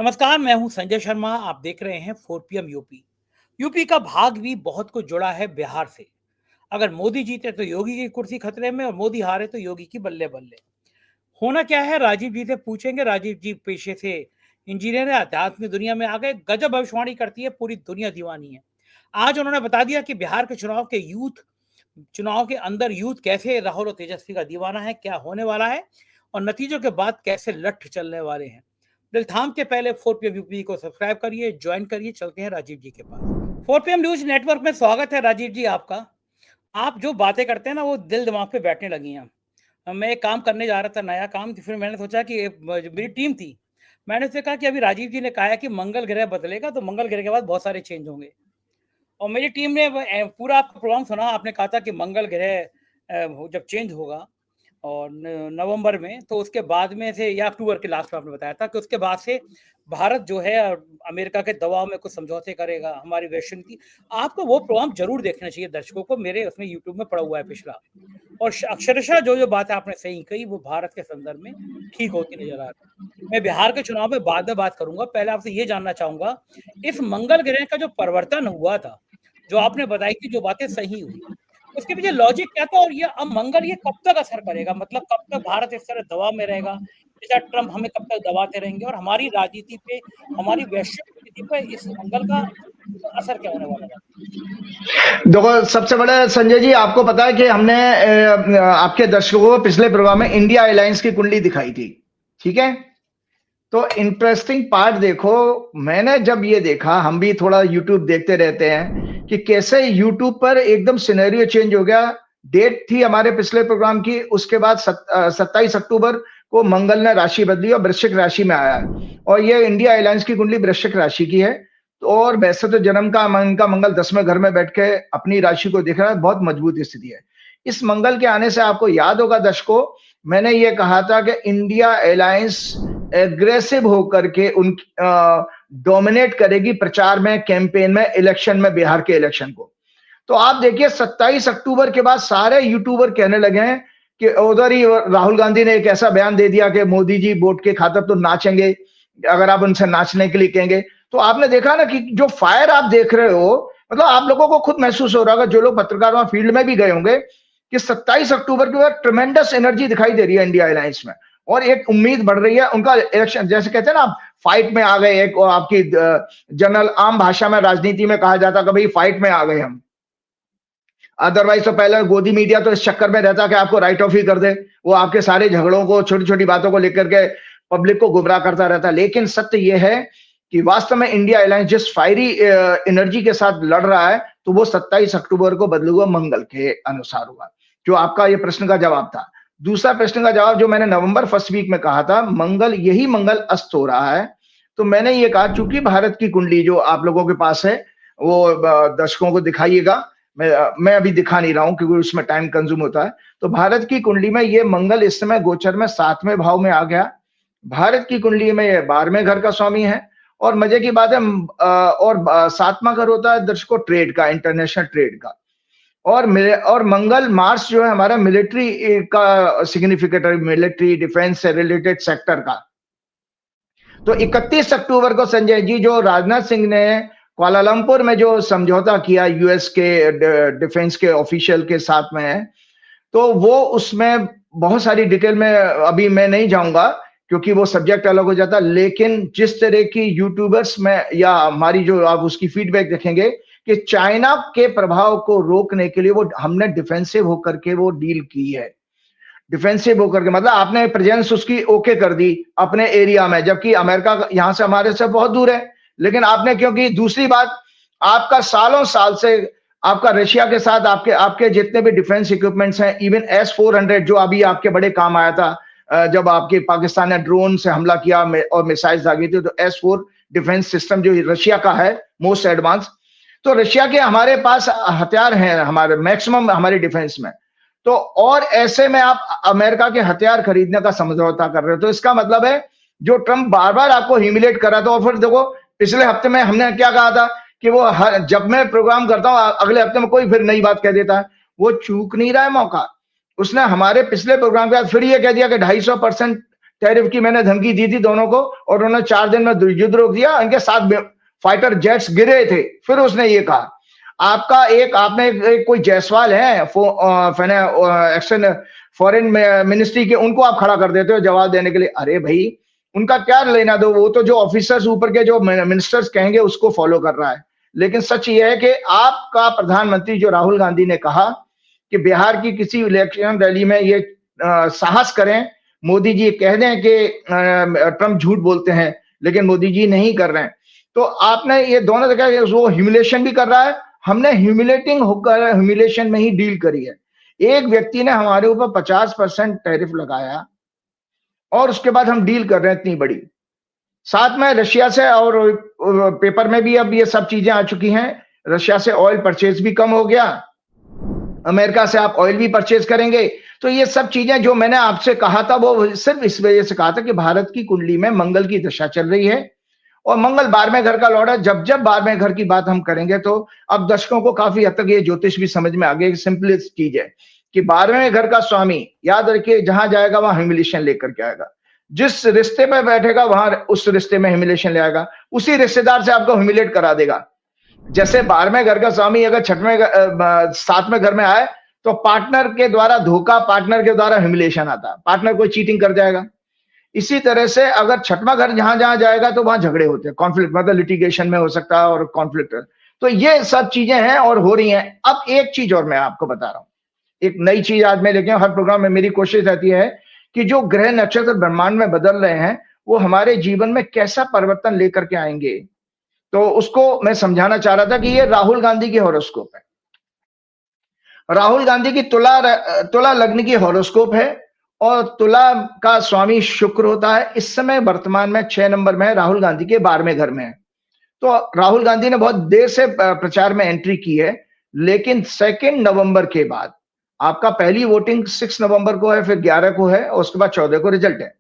नमस्कार, मैं हूं संजय शर्मा। आप देख रहे हैं 4 पीएम यूपी। यूपी का भाग भी बहुत कुछ जुड़ा है बिहार से। अगर मोदी जीते तो योगी की कुर्सी खतरे में और मोदी हारे तो योगी की बल्ले बल्ले। होना क्या है, राजीव जी से पूछेंगे। राजीव जी पेशे से इंजीनियर है, अध्यात्म की दुनिया में आ गए। गजब भविष्यवाणी करती है, पूरी दुनिया दीवानी है। आज उन्होंने बता दिया कि बिहार के चुनाव के अंदर यूथ कैसे राहुल और तेजस्वी का दीवाना है, क्या होने वाला है और नतीजों के बाद कैसे लठ चलने वाले हैं। दिल थाम के पहले 4 पीएम यूपी को सब्सक्राइब करिए, ज्वाइन करिए। चलते हैं राजीव जी के पास। 4 पीएम न्यूज नेटवर्क में स्वागत है राजीव जी आपका। आप जो बातें करते हैं ना, वो दिल दिमाग पे बैठने लगी हैं। मैं एक काम करने जा रहा था, नया काम। फिर मैंने सोचा कि जो मेरी टीम थी, मैंने उससे कहा कि अभी राजीव जी ने कहा है कि मंगल ग्रह बदलेगा, तो मंगल ग्रह के बाद बहुत सारे चेंज होंगे। और मेरी टीम ने पूरा आपका प्रोग्राम सुना। आपने कहा था कि मंगल ग्रह जब चेंज होगा और नवंबर में, तो उसके बाद में से या अक्टूबर के लास्ट में आपने बताया था कि उसके बाद से भारत जो है अमेरिका के दबाव में कुछ समझौते करेगा हमारी वैश्य नीति। आपको वो प्रोग्राम जरूर देखना चाहिए दर्शकों को। मेरे उसमें यूट्यूब में पड़ा हुआ है पिछला। और अक्षरशः जो जो बात आपने सही कही, वो भारत के संदर्भ में ठीक होती नजर आ रही है। मैं बिहार के चुनाव में बाद में बात करूंगा। पहले आपसे ये जानना चाहूंगा, इस मंगल ग्रह का जो परिवर्तन हुआ था, जो आपने बताई थी, जो बातें सही हुई, उसके पीछे लॉजिक क्या था? और ये अब मंगल ये कब तक असर करेगा? मतलब कब तक भारत इस तरह दबाव में रहेगा? जैसा ट्रम्प हमें कब तक दबाते रहेंगे? और हमारी राजनीति पे, हमारी वैश्विक नीति पे इस मंगल का असर क्या होने वाला है? देखो, सबसे बड़ा संजय जी, आपको पता है कि हमने आपके दर्शकों को पिछले प्रोग्राम में इंडिया अलायंस की कुंडली दिखाई थी, ठीक है? तो इंटरेस्टिंग पार्ट देखो, मैंने जब ये देखा, हम भी थोड़ा यूट्यूब देखते रहते हैं कि कैसे यूट्यूब पर एकदम सिनेरियो चेंज हो गया। डेट थी हमारे पिछले प्रोग्राम की, उसके बाद 27 अक्टूबर को मंगल ने राशि बदली और वृश्चिक राशि में आया। और ये इंडिया अलायंस की कुंडली वृश्चिक राशि की है। और वैसे तो जन्म का मंगल 10वें घर में बैठ के अपनी राशि को देख रहा है, बहुत मजबूत स्थिति है। इस मंगल के आने से आपको याद होगा दर्शकों, मैंने ये कहा था कि इंडिया अलायंस एग्रेसिव होकर के डोमिनेट करेगी प्रचार में, कैंपेन में, इलेक्शन में, बिहार के इलेक्शन को। तो आप देखिए 27 अक्टूबर के बाद सारे यूट्यूबर कहने लगे हैं कि उधर ही राहुल गांधी ने एक ऐसा बयान दे दिया कि मोदी जी वोट के खातिर तो नाचेंगे अगर आप उनसे नाचने के लिए कहेंगे। तो आपने देखा ना कि जो फायर आप देख रहे हो, मतलब आप लोगों को खुद महसूस हो रहा होगा, जो लोग पत्रकार वहां फील्ड में भी गए होंगे, कि 27 अक्टूबर के बाद ट्रेमेंडस एनर्जी दिखाई दे रही है इंडिया अलायंस में। और एक उम्मीद बढ़ रही है उनका इलेक्शन, जैसे कहते हैं ना आप, फाइट में आ गए। एक और आपकी जनरल आम भाषा में, राजनीति में कहा जाता कि भाई फाइट में आ गए हम। अदरवाइज तो पहले गोदी मीडिया तो इस चक्कर में रहता कि आपको राइट ऑफ ही कर दे, वो आपके सारे झगड़ों को, छोटी छोटी बातों को लेकर के पब्लिक को गुमराह करता रहता। लेकिन सत्य यह है कि वास्तव में इंडिया अलायंस जिस फायरी एनर्जी के साथ लड़ रहा है, तो वो 27 अक्टूबर को बदलूगा मंगल के अनुसार होगा। जो आपका ये प्रश्न का जवाब था। दूसरा प्रश्न का जवाब जो मैंने नवंबर फर्स्ट वीक में कहा था, यही मंगल अस्त हो रहा है। तो मैंने ये कहा, चूंकि भारत की कुंडली जो आप लोगों के पास है, वो दर्शकों को दिखाइएगा। मैं अभी दिखा नहीं रहा हूं क्योंकि उसमें टाइम कंज्यूम होता है। तो भारत की कुंडली में ये मंगल इस समय गोचर में 7वें भाव में आ गया। भारत की कुंडली में ये 12वें घर का स्वामी है। और मजे की बात है, और 7वां घर होता है दर्शकों ट्रेड का, इंटरनेशनल ट्रेड का। और मंगल, मार्स जो है हमारा मिलिट्री का सिग्निफिकेट है, मिलिट्री डिफेंस से रिलेटेड सेक्टर का। तो 31 अक्टूबर को संजय जी, जो राजनाथ सिंह ने कुआलालंपुर में जो समझौता किया यूएस के डिफेंस के ऑफिशियल के साथ में, तो वो उसमें बहुत सारी डिटेल में अभी मैं नहीं जाऊंगा क्योंकि वो सब्जेक्ट अलग हो जाता। लेकिन जिस तरह की यूट्यूबर्स में या हमारी जो आप उसकी फीडबैक देखेंगे कि चाइना के प्रभाव को रोकने के लिए वो हमने डिफेंसिव होकर के वो डील की है। डिफेंसिव होकर के मतलब आपने प्रेजेंस उसकी ओके कर दी अपने एरिया में, जबकि अमेरिका यहां से हमारे से बहुत दूर है। लेकिन आपने, क्योंकि दूसरी बात, आपका सालों साल से आपका रशिया के साथ आपके जितने भी डिफेंस इक्विपमेंट्स हैं, इवन S-400 जो अभी आपके बड़े काम आया था, जब आपके पाकिस्तान ने ड्रोन से हमला किया और मिसाइल्स आ गई थी, तो S-4 डिफेंस सिस्टम जो रशिया का है मोस्ट एडवांस, तो रशिया के हमारे पास हथियार हैं, हमारे मैक्सिमम हमारे डिफेंस में। तो और ऐसे में आप अमेरिका के हथियार खरीदने का समझौता कर रहे हो। तो इसका मतलब है जो ट्रंप बार बार आपको ह्यूमिलेट कर रहा था, और फिर देखो पिछले हफ्ते में हमने क्या कहा था कि वो जब मैं प्रोग्राम करता हूं अगले हफ्ते में कोई फिर नई बात कह देता है। वो चूक नहीं रहा है मौका। उसने हमारे पिछले प्रोग्राम के बाद फिर ये कह दिया कि 250% टैरिफ की मैंने धमकी दी थी दोनों को, और उन्होंने 4 दिन में युद्ध रोक दिया। इनके 7 फाइटर जेट्स गिरे थे, फिर उसने ये कहा आपका आपने एक कोई जायसवाल है एक्शन फॉरेन मिनिस्ट्री के, उनको आप खड़ा कर देते हो जवाब देने के लिए। अरे भाई उनका क्या लेना दो, वो तो जो ऑफिसर्स ऊपर के जो मिनिस्टर्स कहेंगे उसको फॉलो कर रहा है। लेकिन सच ये है कि आपका प्रधानमंत्री जो राहुल गांधी ने कहा कि बिहार की किसी इलेक्शन रैली में ये साहस करें, मोदी जी कह दें कि ट्रंप झूठ बोलते हैं, लेकिन मोदी जी नहीं कर रहे हैं। तो आपने ये दोनों जगह वो ह्यूमिलेशन भी कर रहा है, हमने ह्यूमिलेटिंग होकर ह्यूमिलेशन में ही डील करी है। एक व्यक्ति ने हमारे ऊपर 50% टैरिफ लगाया और उसके बाद हम डील कर रहे हैं इतनी बड़ी। साथ में रशिया से, और पेपर में भी अब ये सब चीजें आ चुकी हैं, रशिया से ऑयल परचेज भी कम हो गया, अमेरिका से आप ऑयल भी परचेज करेंगे। तो ये सब चीजें जो मैंने आपसे कहा था वो सिर्फ इस वजह से कहा था कि भारत की कुंडली में मंगल की दशा चल रही है, और मंगल 12वें घर का लॉर्ड है। जब 12वें घर की बात हम करेंगे तो अब दर्शकों को काफी हद तक ये ज्योतिष भी समझ में आ गया। सिंपलेस्ट चीज है कि 12वें घर का स्वामी, याद रखिए, जहां जाएगा वहां ह्यूमिलेशन लेकर के आएगा। जिस रिश्ते में बैठेगा वहां उस रिश्ते में ह्यूमिलेशन ले आएगा, उसी रिश्तेदार से आपको ह्यूमिलेट करा देगा। जैसे 12वें घर का स्वामी अगर 7वें घर में आए तो पार्टनर के द्वारा धोखा, पार्टनर के द्वारा ह्यूमिलेशन आता, पार्टनर कोई चीटिंग कर जाएगा। इसी तरह से अगर 6वां घर जहां जहां जाएगा तो वहां झगड़े होते हैं, कॉन्फ्लिक्ट, मतलब लिटिगेशन में हो सकता है और कॉन्फ्लिक्ट। तो ये सब चीजें हैं और हो रही हैं। अब एक चीज और मैं आपको बता रहा हूं, एक नई चीज आज मैं लेके हर प्रोग्राम में मेरी कोशिश रहती है कि जो ग्रह नक्षत्र ब्रह्मांड में बदल रहे हैं वो हमारे जीवन में कैसा परिवर्तन लेकर के आएंगे। तो उसको मैं समझाना चाह रहा था कि ये राहुल गांधी की हॉरोस्कोप है। राहुल गांधी की तुला लग्न की हॉरोस्कोप है, और तुला का स्वामी शुक्र होता है। इस समय वर्तमान में 6 नंबर में है, राहुल गांधी के 12वें घर में है। तो राहुल गांधी ने बहुत देर से प्रचार में एंट्री की है, लेकिन 2 नवंबर के बाद आपका पहली वोटिंग 6 नवंबर को है, फिर 11 को है, और उसके बाद 14 को रिजल्ट है।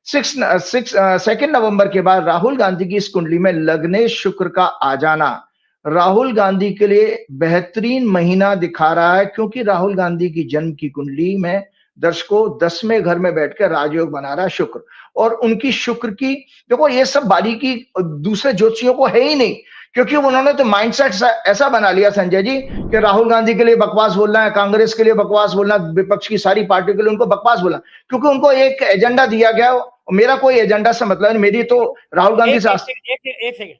2 नवंबर के बाद राहुल गांधी की इस कुंडली में लग्ने शुक्र का आ जाना राहुल गांधी के लिए बेहतरीन महीना दिखा रहा है, क्योंकि राहुल गांधी की जन्म की कुंडली में दर्शकों 10वें घर में बैठकर राजयोग बना रहा है शुक्र। और उनकी शुक्र की देखो, ये सब बारीकी दूसरे ज्योतिषियों को है ही नहीं, क्योंकि उन्होंने तो माइंडसेट ऐसा बना लिया संजय जी कि राहुल गांधी के लिए बकवास बोलना है, कांग्रेस के लिए बकवास बोलना, विपक्ष की सारी पार्टियों के लिए उनको बकवास बोलना, क्योंकि उनको एक एजेंडा दिया गया। मेरा कोई एजेंडा से मतलब नहीं, मेरी तो राहुल गांधी से एक सेकंड,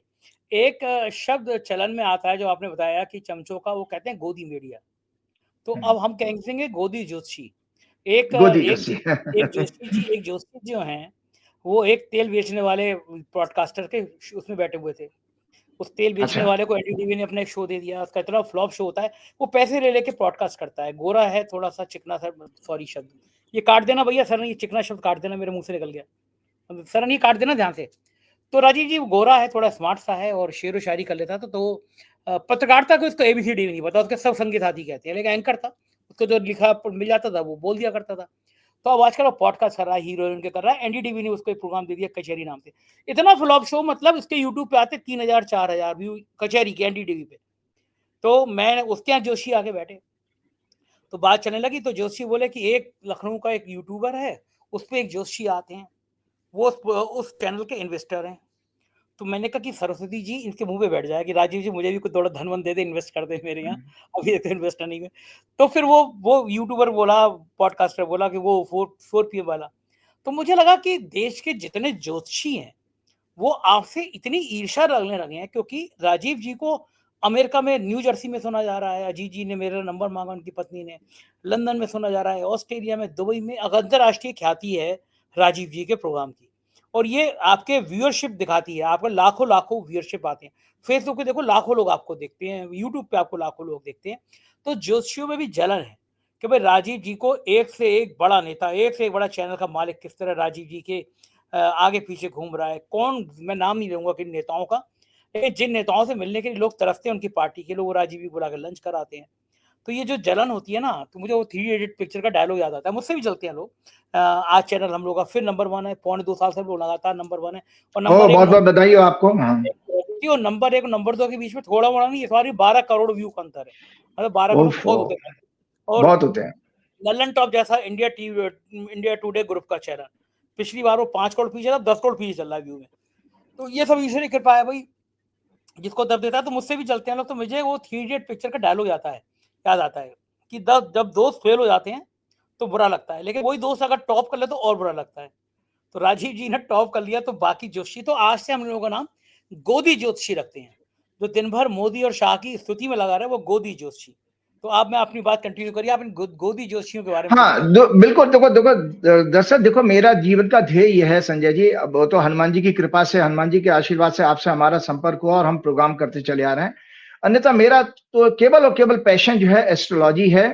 एक शब्द चलन में आता है जो आपने बताया कि चमचों का, वो कहते हैं गोदी मीडिया। तो अब हम कहेंगे गोदी ज्योतिषी। एक जोशी जो हैं, वो एक तेल बेचने वाले ब्रॉडकास्टर के उसमें बैठे हुए थे। उस तेल बेचने वाले को एनडीटीवी ने अपना एक शो दे दिया, उसका इतना फ्लॉप शो होता है, वो पैसे ले लेके ब्रॉडकास्ट करता है। गोरा है, थोड़ा सा चिकना सा, सॉरी शब्द ये काट देना भैया, सर ये चिकना शब्द काट देना, मेरे मुंह से निकल गया, सर ये काट देना ध्यान से। तो राजीव जी गोरा है, थोड़ा स्मार्ट सा है और शेर व शायरी कर लेता था। तो पत्रकारिता को उसको एबीसीडी नहीं पता, उसके सब संगीत आदि कहते हैं, लेकिन एंकर था, उसको जो लिखा मिल जाता था वो बोल दिया करता था। तो अब आजकल वो पॉडकास्ट कर रहा है, हीरोइन के कर रहा है। एनडीटीवी ने उसको एक प्रोग्राम दे दिया कचहरी नाम से, इतना फ्लॉप शो, मतलब उसके यूट्यूब पे आते 3000 4000 व्यू कचहरी के एनडीटीवी पे। तो मैं उसके यहाँ जोशी आके बैठे, तो बात चलने लगी। तो जोशी बोले कि एक लखनऊ का एक यूट्यूबर है, उस पर एक जोशी आते हैं, वो उस चैनल के इन्वेस्टर हैं। तो मैंने कहा कि सरस्वती जी इनके मुंह पे बैठ जाए कि राजीव जी मुझे भी कुछ थोड़ा धन वन दे दे, इन्वेस्ट कर दे मेरे यहाँ, अभी तो इन्वेस्टर नहीं है। तो फिर वो यूट्यूबर बोला, पॉडकास्टर बोला कि वो 4 PM वाला। तो मुझे लगा कि देश के जितने ज्योतिषी हैं वो आपसे इतनी ईर्ष्या रखने लगे हैं, क्योंकि राजीव जी को अमेरिका में न्यू जर्सी में सुना जा रहा है, अजीत जी ने मेरा नंबर मांगा, उनकी पत्नी ने लंदन में सुना जा रहा है, ऑस्ट्रेलिया में, दुबई में अंतरराष्ट्रीय ख्याति है राजीव जी के प्रोग्राम की। और ये आपके व्यूअरशिप दिखाती है, आपको लाखों व्यूअरशिप आते हैं। फेसबुक पे देखो लाखों लोग आपको देखते हैं, यूट्यूब पे आपको लाखों लोग देखते हैं। तो ज्योतिषियों में भी जलन है कि भाई राजीव जी को एक से एक बड़ा नेता, एक से एक बड़ा चैनल का मालिक किस तरह राजीव जी के आगे पीछे घूम रहा है। कौन, मैं नाम नहीं लूंगा किन नेताओं का, लेकिन जिन नेताओं से मिलने के लिए लोग तरसते हैं, उनकी पार्टी के लोग राजीव जी बुला कर लंच कराते हैं। तो ये जो जलन होती है ना, तो मुझे वो 3 इडियट पिक्चर का डायलॉग याद आता है, मुझसे भी चलते हैं लोग। आज चैनल हम लोग का फिर नंबर 1 है, 2.25 साल से लोग लगातार नंबर 1 है। और नंबर बहुत बहुत बधाई हो आपको। और नंबर 1 और नंबर 2 के बीच में थोड़ा मोड़ा नहीं, सॉरी 12 करोड़ व्यू का अंतर है, मतलब 12 करोड़ बहुत होते हैं। और बहुत होते हैं। ललन टॉप जैसा इंडिया टुडे ग्रुप का चैनल पिछली बार वो 5 करोड़ पीछे था, 10 करोड़ पीछे चल रहा है व्यू में। तो ये सब ईश्वर की कृपा है भाई, जिसको दर्द देता है। तो मुझसे भी चलते हैं लोग, तो मुझे वो 3 इडियट पिक्चर का डायलॉग याद आता है कि जब दोस्त फेल हो जाते हैं तो बुरा लगता है, लेकिन वही दोस्त अगर टॉप कर ले तो और बुरा लगता है। तो राजीव जी ने टॉप कर लिया, तो बाकी ज्योतिषी, तो आज से हम लोगों का नाम गोदी ज्योतिषी रखते हैं। जो दिन भर मोदी और शाह की स्तुति में लगा रहे वो गोदी ज्योतिषी। तो आप, मैं अपनी बात कंटिन्यू करिए, आप इन गोदी ज्योतिषियों के बारे में। हाँ, बिल्कुल। देखो देखो दरअसल देखो, मेरा जीवन का ध्येय यह है संजय जी, अब वो तो हनुमान जी की कृपा से, हनुमान जी के आशीर्वाद से आपसे हमारा संपर्क हुआ और हम प्रोग्राम करते चले आ रहे हैं। अन्यथा मेरा तो केवल और केवल पैशन जो है एस्ट्रोलॉजी है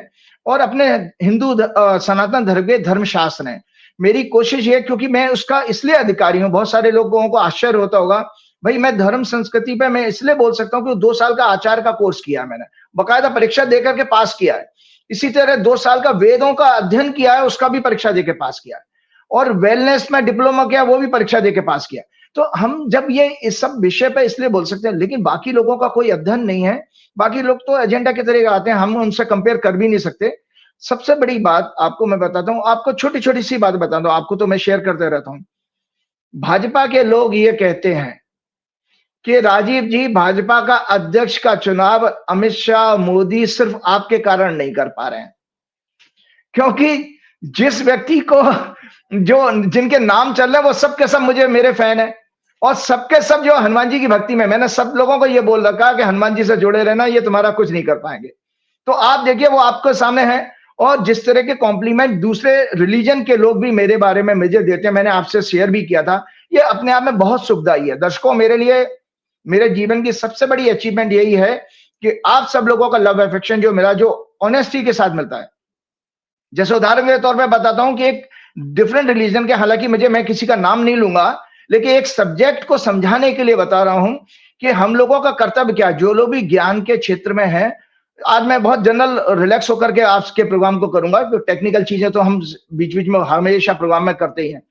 और अपने हिंदू सनातन धर्म के धर्मशास्त्र हैं। मेरी कोशिश ये, क्योंकि मैं उसका इसलिए अधिकारी हूँ, बहुत सारे लोगों को आश्चर्य होता होगा भाई, मैं धर्म संस्कृति पे मैं इसलिए बोल सकता हूँ कि 2 साल का आचार्य का कोर्स किया है मैंने, बकायदा परीक्षा देकर के पास किया है। इसी तरह 2 साल का वेदों का अध्ययन किया है, उसका भी परीक्षा देके पास किया है, और वेलनेस में डिप्लोमा किया, वो भी परीक्षा देके पास किया। तो हम जब ये इस सब विषय पे इसलिए बोल सकते हैं, लेकिन बाकी लोगों का कोई अध्ययन नहीं है, बाकी लोग तो एजेंडा की तरह आते हैं, हम उनसे कंपेयर कर भी नहीं सकते। सबसे बड़ी बात आपको मैं बताता हूँ, आपको छोटी छोटी सी बात बताता हूँ, आपको तो मैं शेयर करते रहता हूँ। भाजपा के लोग ये कहते हैं कि राजीव जी, भाजपा का अध्यक्ष का चुनाव अमित शाह, मोदी सिर्फ आपके कारण नहीं कर पा रहे हैं, क्योंकि जिस व्यक्ति को जिनके नाम चल रहे हैं वो सबके सब मुझे मेरे फैन है, और सबके सब जो हनुमान जी की भक्ति में, मैंने सब लोगों को ये बोल रखा कि हनुमान जी से जुड़े रहना, ये तुम्हारा कुछ नहीं कर पाएंगे। तो आप देखिए वो आपके सामने है, और जिस तरह के कॉम्प्लीमेंट दूसरे रिलीजन के लोग भी मेरे बारे में मुझे देते हैं, मैंने आपसे शेयर भी किया था, ये अपने आप में बहुत सुखदायी है। दर्शकों, मेरे लिए मेरे जीवन की सबसे बड़ी अचीवमेंट यही है कि आप सब लोगों का लव अफेक्शन जो मिला, जो ऑनेस्टी के साथ मिलता है। जैसे उदाहरण के तौर पे बताता हूं कि एक डिफरेंट रिलीजन के, हालांकि मैं किसी का नाम नहीं लूंगा, लेकिन एक सब्जेक्ट को समझाने के लिए बता रहा हूं कि हम लोगों का कर्तव्य क्या है, जो लोग भी ज्ञान के क्षेत्र में है। आज मैं बहुत जनरल रिलैक्स होकर के आपके प्रोग्राम को करूंगा, तो टेक्निकल चीजें तो हम बीच बीच में हमेशा प्रोग्राम में करते ही हैं,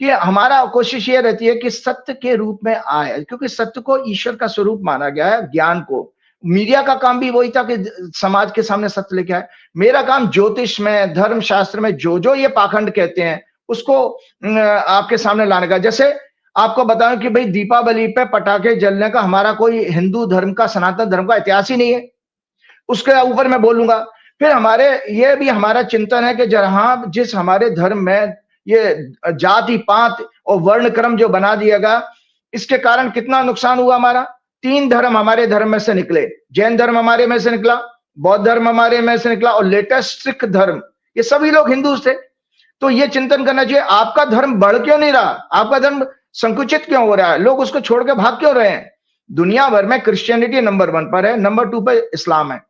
कि हमारा कोशिश ये रहती है कि सत्य के रूप में आए, क्योंकि सत्य को ईश्वर का स्वरूप माना गया है। ज्ञान को, मीडिया का काम भी वही था कि समाज के सामने सत्य लेके आए। मेरा काम ज्योतिष में, धर्म शास्त्र में जो जो ये पाखंड कहते हैं उसको आपके सामने लाने का। जैसे आपको बताऊं कि भाई, दीपावली पे पटाखे जलने का हमारा कोई हिंदू धर्म का, सनातन धर्म का इतिहास ही नहीं है, उसके ऊपर मैं बोलूंगा। फिर हमारे ये भी हमारा चिंतन है कि जहां जिस हमारे धर्म में ये जाति पात और वर्ण क्रम जो बना दिया गया, इसके कारण कितना नुकसान हुआ हमारा। 3 धर्म हमारे धर्म में से निकले, जैन धर्म हमारे में से निकला, बौद्ध धर्म हमारे में से निकला, और लेटेस्ट सिख धर्म, ये सभी लोग हिंदू थे। तो ये चिंतन करना चाहिए, आपका धर्म बढ़ क्यों नहीं रहा, आपका धर्म संकुचित क्यों हो रहा है, लोग उसको छोड़ के भाग क्यों रहे हैं। दुनिया भर में क्रिश्चियनिटी नंबर 1 पर है, नंबर 2 पर इस्लाम है,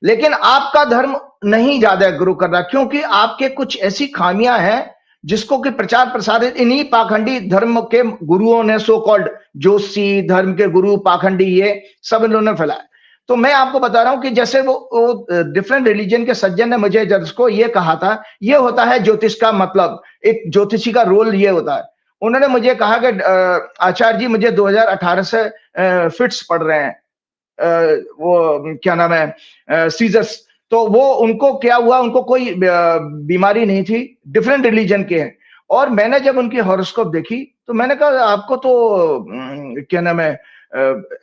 लेकिन आपका धर्म नहीं ज्यादा ग्रो कर रहा, क्योंकि आपके कुछ ऐसी खामियां हैं जिसको कि प्रचार प्रसार इन्हीं पाखंडी धर्म के गुरुओं ने, सो कॉल्ड जोशी धर्म के गुरु, पाखंडी, ये सब इन्होंने फैलाया। तो मैं आपको बता रहा हूं कि जैसे वो डिफरेंट रिलीजन के सज्जन ने मुझे जिसको ये कहा था, ये होता है ज्योतिष का मतलब, एक ज्योतिषी का रोल ये होता है। उन्होंने मुझे कहा कि आचार्य जी, मुझे 2018 से फिट्स पड़ रहे हैं, वो क्या नाम है, सीजस। तो वो उनको क्या हुआ, उनको कोई बीमारी नहीं थी, डिफरेंट रिलीजन के हैं। और मैंने जब उनकी हॉरोस्कोप देखी तो मैंने कहा आपको तो क्या नाम है,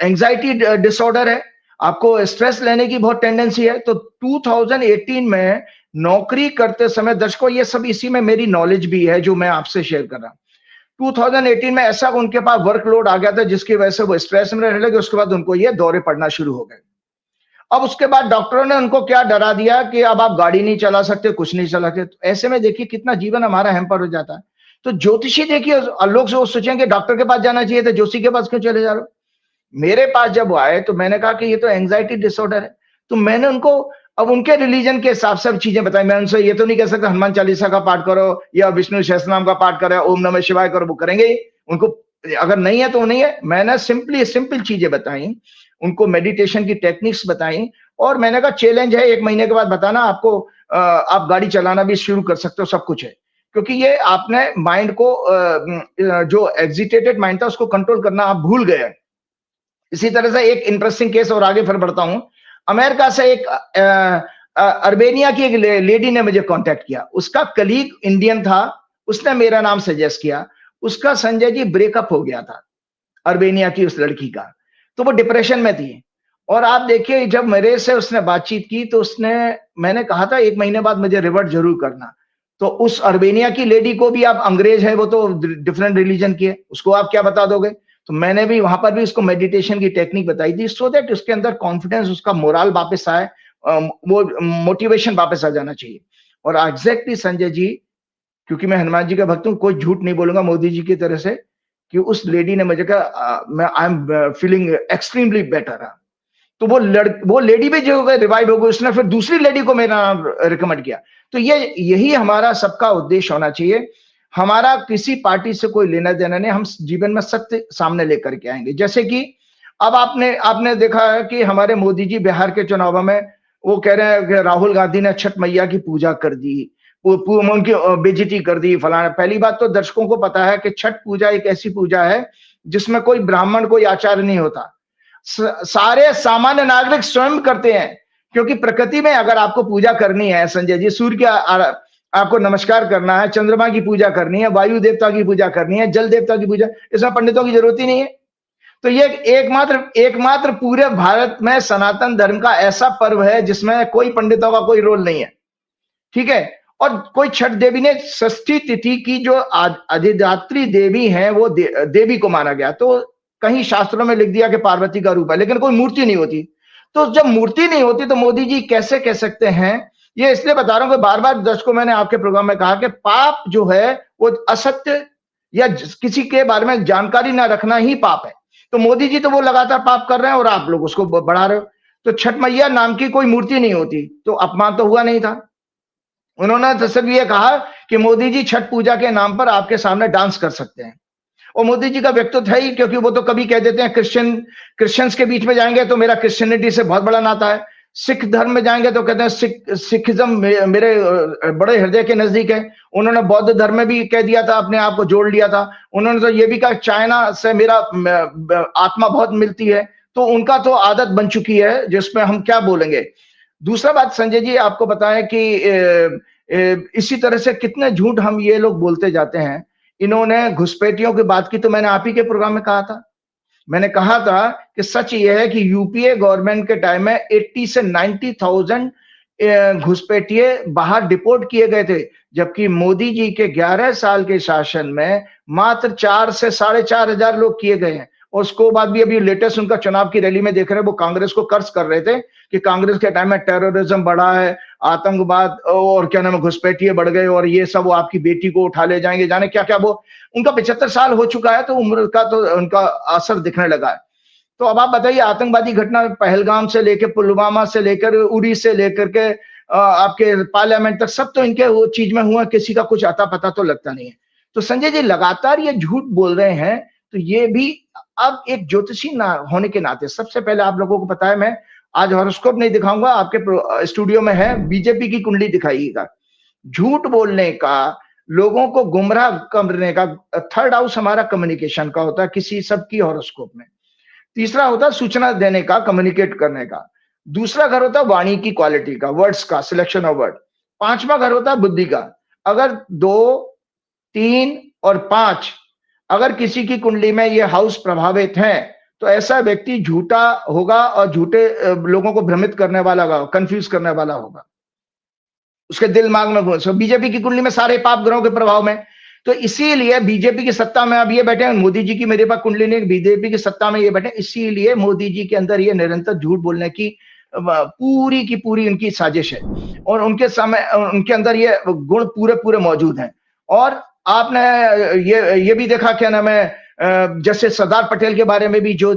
एंजाइटी डिसऑर्डर है, आपको स्ट्रेस लेने की बहुत टेंडेंसी है। तो 2018 में नौकरी करते समय, दर्शकों ये सब इसी में मेरी नॉलेज भी है जो मैं आपसे शेयर कर रहा हूं, 2018 में ऐसा उनके पास वर्कलोड आ गया था जिसकी वजह से वो स्ट्रेस में रहने लगे। उसके बाद उनको ये दौरे पड़ना शुरू हो गए। अब उसके बाद डॉक्टरों ने उनको क्या डरा दिया कि अब आप गाड़ी नहीं चला सकते, कुछ नहीं चला सकते। तो ऐसे में देखिए कितना जीवन हमारा हैम्पर हो जाता है। तो ज्योतिषी देखिए, लोग जो सोचेंगे डॉक्टर के पास जाना चाहिए था, ज्योतिषी के पास क्यों चले जा रहे हो। मेरे पास जब वो आए तो मैंने कहा कि ये तो एंजाइटी डिसऑर्डर है। तो मैंने उनको अब उनके रिलीजन के हिसाब से चीजें बताई। मैं उनसे ये तो नहीं कह सकता हनुमान चालीसा का पाठ करो या विष्णु सहस्त्रनाम का पाठ करो, ओम नमः शिवाय करो, वो करेंगे ही। उनको अगर नहीं है तो नहीं है। मैंने सिंपल चीजें बताई, उनको मेडिटेशन की टेक्निक्स बताई, और मैंने कहा चैलेंज है 1 महीने के बाद बताना आपको, आप गाड़ी चलाना भी शुरू कर सकते हो, सब कुछ है। क्योंकि ये आपने माइंड को, जो एग्जिटेटेड माइंड था उसको कंट्रोल करना आप भूल गए। इसी तरह से एक इंटरेस्टिंग केस, और आगे फिर बढ़ता हूं। अमेरिका से एक अर्मेनिया की एक लेडी ने मुझे कांटेक्ट किया, उसका कलीग इंडियन था उसने मेरा नाम सजेस्ट किया। उसका संजय जी ब्रेकअप हो गया था अर्मेनिया की उस लड़की का, तो वो डिप्रेशन में थी। और आप देखिए जब मेरे से उसने बातचीत की तो मैंने कहा था 1 महीने बाद मुझे रिवर्ट जरूर करना। तो उस अर्मेनिया की लेडी को भी, आप अंग्रेज है, वो तो डिफरेंट रिलीजन की है, उसको आप क्या बता दोगे? तो मैंने भी वहां पर भी उसको मेडिटेशन की टेक्निक बताई थी, सो दैट उसके अंदर कॉन्फिडेंस, उसका मोरल वापस आए, वो मोटिवेशन वापस आ जाना चाहिए। और एग्जैक्टली संजय जी, क्योंकि मैं हनुमान जी का भक्त हूं, कोई झूठ नहीं बोलूंगा मोदी जी की तरह से, कि उस लेडी ने मुझे कहा मैं I am feeling extremely better. तो वो लेडी भी जो रिवाइव हो गई, उसने फिर दूसरी लेडी को मेरा नाम रिकमेंड किया। तो यही हमारा सबका उद्देश्य होना चाहिए। हमारा किसी पार्टी से कोई लेना देना नहीं, हम जीवन में सत्य सामने लेकर के आएंगे। जैसे कि अब आपने देखा है कि हमारे मोदी जी बिहार के चुनाव में वो कह रहे हैं कि राहुल गांधी ने छठ मैया की पूजा कर दी, उनकी बेइज्जती कर दी, फलाना। पहली बात तो दर्शकों को पता है कि छठ पूजा एक ऐसी पूजा है जिसमें कोई ब्राह्मण, कोई आचार्य नहीं होता, सारे सामान्य नागरिक स्वयं करते हैं। क्योंकि प्रकृति में अगर आपको पूजा करनी है संजय जी, सूर्य के आपको नमस्कार करना है, चंद्रमा की पूजा करनी है, वायु देवता की पूजा करनी है, जल देवता की पूजा, इसमें पंडितों की जरूरत ही नहीं है। तो ये एकमात्र पूरे भारत में सनातन धर्म का ऐसा पर्व है जिसमें कोई पंडितों का कोई रोल नहीं है, ठीक है। और कोई छठ देवी ने षष्ठी तिथि की जो अधिदात्री देवी है वो देवी को माना गया। तो कहीं शास्त्रों में लिख दिया कि पार्वती का रूप है, लेकिन कोई मूर्ति नहीं होती। तो जब मूर्ति नहीं होती तो मोदी जी कैसे कह सकते हैं? ये इसलिए बता रहा हूं कि बार बार दर्शकों मैंने आपके प्रोग्राम में कहा कि पाप जो है वो असत्य या किसी के बारे में जानकारी ना रखना ही पाप है। तो मोदी जी तो वो लगातार पाप कर रहे हैं और आप लोग उसको बढ़ा रहे हो। तो छठ मैया नाम की कोई मूर्ति नहीं होती, तो अपमान तो हुआ नहीं था। उन्होंने तो सिर्फ ये कहा कि मोदी जी छठ पूजा के नाम पर आपके सामने डांस कर सकते हैं। और मोदी जी का व्यक्तित्व है ही, क्योंकि वो तो कभी कह देते हैं क्रिश्चियंस के बीच में जाएंगे तो मेरा क्रिश्चियनिटी से बहुत बड़ा नाता है, सिख धर्म में जाएंगे तो कहते हैं सिखिज्म मेरे बड़े हृदय के नजदीक है। उन्होंने बौद्ध धर्म में भी कह दिया था, अपने आप को जोड़ लिया था। उन्होंने तो ये भी कहा चाइना से मेरा आत्मा बहुत मिलती है। तो उनका तो आदत बन चुकी है जिसमें हम क्या बोलेंगे। दूसरा बात संजय जी, आपको बताएं कि इसी तरह से कितने झूठ हम ये लोग बोलते जाते हैं। इन्होंने घुसपैठियों की बात की तो मैंने आप ही के प्रोग्राम में कहा था। मैंने कहा था कि सच ये है कि यूपीए गवर्नमेंट के टाइम में 80 से 90,000 घुसपैठिए बाहर डिपोर्ट किए गए थे, जबकि मोदी जी के 11 साल के शासन में मात्र 4 से 4,500 लोग किए गए हैं। और उसको बाद भी अभी लेटेस्ट उनका चुनाव की रैली में देख रहे हैं, वो कांग्रेस को कर्ज कर रहे थे कि कांग्रेस के टाइम में टेररिज्म बढ़ा है, आतंकवाद और क्या नाम है घुसपैठिए बढ़ गए, और ये सब वो आपकी बेटी को उठा ले जाएंगे, जाने क्या क्या। वो उनका 75 साल हो चुका है, तो उम्र का तो उनका असर दिखने लगा है। तो अब आप बताइए, आतंकवादी घटना पहलगाम से लेकर पुलवामा से लेकर उरी से लेकर के आपके पार्लियामेंट तक, सब तो इनके वो चीज में हुआ, किसी का कुछ आता पता तो लगता नहीं है। तो संजय जी लगातार ये झूठ बोल रहे हैं, तो ये भी अब एक ज्योतिषी ना होने के नाते, सबसे पहले आप लोगों को पता है, मैं आज हॉरोस्कोप नहीं दिखाऊंगा, आपके स्टूडियो में है, बीजेपी की कुंडली दिखाइएगा। झूठ बोलने का, लोगों को गुमराह करने का, थर्ड हाउस हमारा कम्युनिकेशन का होता है किसी सबकी हॉरोस्कोप में। तीसरा होता है सूचना देने का, कम्युनिकेट करने का। दूसरा घर होता है वाणी की क्वालिटी का, वर्ड्स का, सिलेक्शन ऑफ वर्ड। पांचवा घर होता है बुद्धि का। अगर 2, 3 और 5 अगर किसी की कुंडली में ये हाउस प्रभावित हैं, तो ऐसा व्यक्ति झूठा होगा और झूठे लोगों को भ्रमित करने वाला होगा, कंफ्यूज करने वाला होगा, उसके दिमाग में घुस। बीजेपी की कुंडली में सारे पाप ग्रहों के प्रभाव में, तो इसीलिए बीजेपी की सत्ता में अब ये बैठे हैं। मोदी जी की मेरे पास कुंडली नहीं, बीजेपी की सत्ता में ये बैठे, इसीलिए मोदी जी के अंदर ये निरंतर झूठ बोलने की पूरी की पूरी उनकी साजिश है, और उनके अंदर ये गुण पूरे पूरे मौजूद हैं। और आपने ये भी देखा, क्या नाम है, जैसे सरदार पटेल के बारे में भी, जो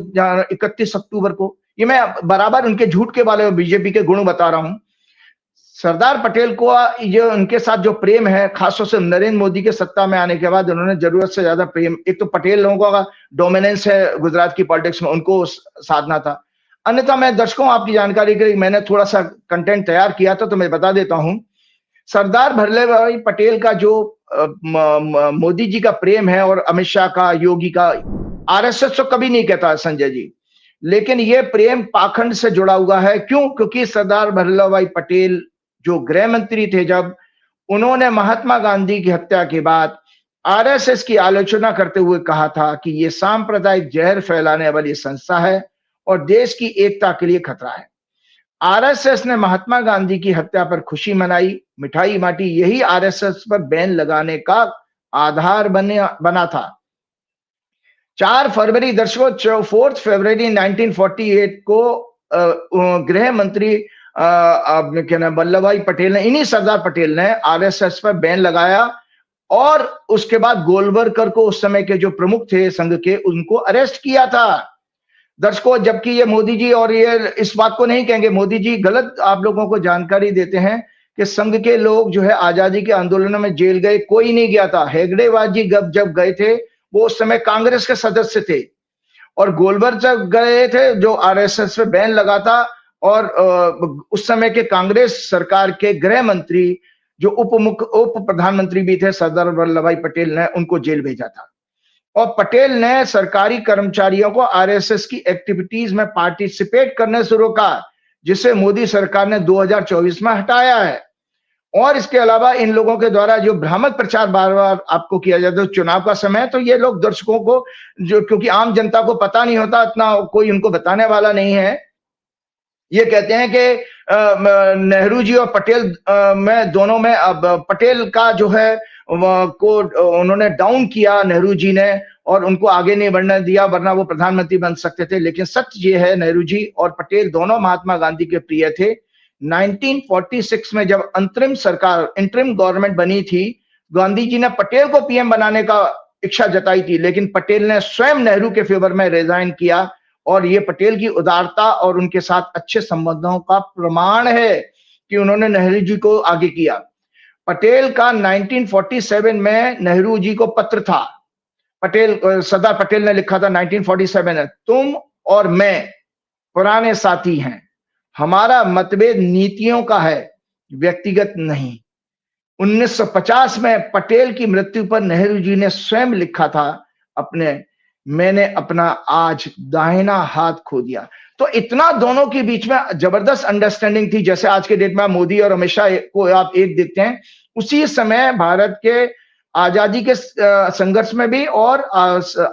31 अक्टूबर को, ये मैं बराबर उनके झूठ के बारे में बीजेपी के गुण बता रहा हूं। सरदार पटेल को ये उनके साथ जो प्रेम है, खासतौर से नरेंद्र मोदी के सत्ता में आने के बाद उन्होंने जरूरत से ज्यादा प्रेम, एक तो पटेल लोगों का डोमिनेंस है गुजरात की पॉलिटिक्स में, उनको साधना था। अन्यथा मैं दर्शकों आपकी जानकारी के लिए मैंने थोड़ा सा कंटेंट तैयार किया था, तो मैं बता देता हूं। सरदार वल्लभ भाई पटेल का जो मोदी जी का प्रेम है, और अमित शाह का, योगी का, आरएसएस तो कभी नहीं कहता संजय जी, लेकिन ये प्रेम पाखंड से जुड़ा हुआ है। क्यों? क्योंकि सरदार वल्लभ भाई पटेल जो गृह मंत्री थे, जब उन्होंने महात्मा गांधी की हत्या के बाद आरएसएस की आलोचना करते हुए कहा था कि ये सांप्रदायिक जहर फैलाने वाली संस्था है और देश की एकता के लिए खतरा है। आरएसएस ने महात्मा गांधी की हत्या पर खुशी मनाई, मिठाई बांटी, यही आरएसएस पर बैन लगाने का आधार बना था। 4 फरवरी दर्शकों, 4 फरवरी 1948 को गृह मंत्री क्या नाम वल्लभ भाई पटेल ने, इन्हीं सरदार पटेल ने आरएसएस पर बैन लगाया और उसके बाद गोलवलकर को, उस समय के जो प्रमुख थे संघ के, उनको अरेस्ट किया था। दर्शकों, जबकि ये मोदी जी, और ये इस बात को नहीं कहेंगे, मोदी जी गलत आप लोगों को जानकारी देते हैं कि संघ के लोग जो है आजादी के आंदोलनों में जेल गए, कोई नहीं गया था। हेगड़ेवार जी जब गए थे, वो उस समय कांग्रेस के सदस्य थे, और गोलवलकर गए थे जो आरएसएस पे बैन लगा था, और उस समय के कांग्रेस सरकार के गृह मंत्री जो उप प्रधानमंत्री भी थे सरदार वल्लभ भाई पटेल ने उनको जेल भेजा था। और पटेल ने सरकारी कर्मचारियों को आरएसएस की एक्टिविटीज में पार्टिसिपेट करने से रोका, जिसे मोदी सरकार ने 2024 में हटाया है। और इसके अलावा इन लोगों के द्वारा जो भ्रामक प्रचार बार बार आपको किया जाता है, चुनाव का समय, तो ये लोग दर्शकों को, जो क्योंकि आम जनता को पता नहीं होता, इतना कोई उनको बताने वाला नहीं है, ये कहते हैं कि नेहरू जी और पटेल में, दोनों में, अब पटेल का जो है को उन्होंने डाउन किया नेहरू जी ने, और उनको आगे नहीं बढ़ने दिया, वरना वो प्रधानमंत्री बन सकते थे। लेकिन सच ये है, नेहरू जी और पटेल दोनों महात्मा गांधी के प्रिय थे। 1946 में जब अंतरिम सरकार, इंटरिम गवर्नमेंट बनी थी, गांधी जी ने पटेल को पीएम बनाने का इच्छा जताई थी, लेकिन पटेल ने स्वयं नेहरू के फेवर में रिजाइन किया, और ये पटेल की उदारता और उनके साथ अच्छे संबंधों का प्रमाण है कि उन्होंने नेहरू जी को आगे किया। पटेल का 1947 में नेहरू जी को पत्र था, सरदार पटेल ने लिखा था 1947 में, तुम और मैं पुराने साथी हैं, हमारा मतभेद नीतियों का है, व्यक्तिगत नहीं। 1950 में पटेल की मृत्यु पर नेहरू जी ने स्वयं लिखा था मैंने अपना आज दाहिना हाथ खो दिया। तो इतना दोनों के बीच में जबरदस्त अंडरस्टैंडिंग थी। जैसे आज के डेट में मोदी और अमित शाह को आप एक देखते हैं, उसी समय भारत के आजादी के संघर्ष में भी, और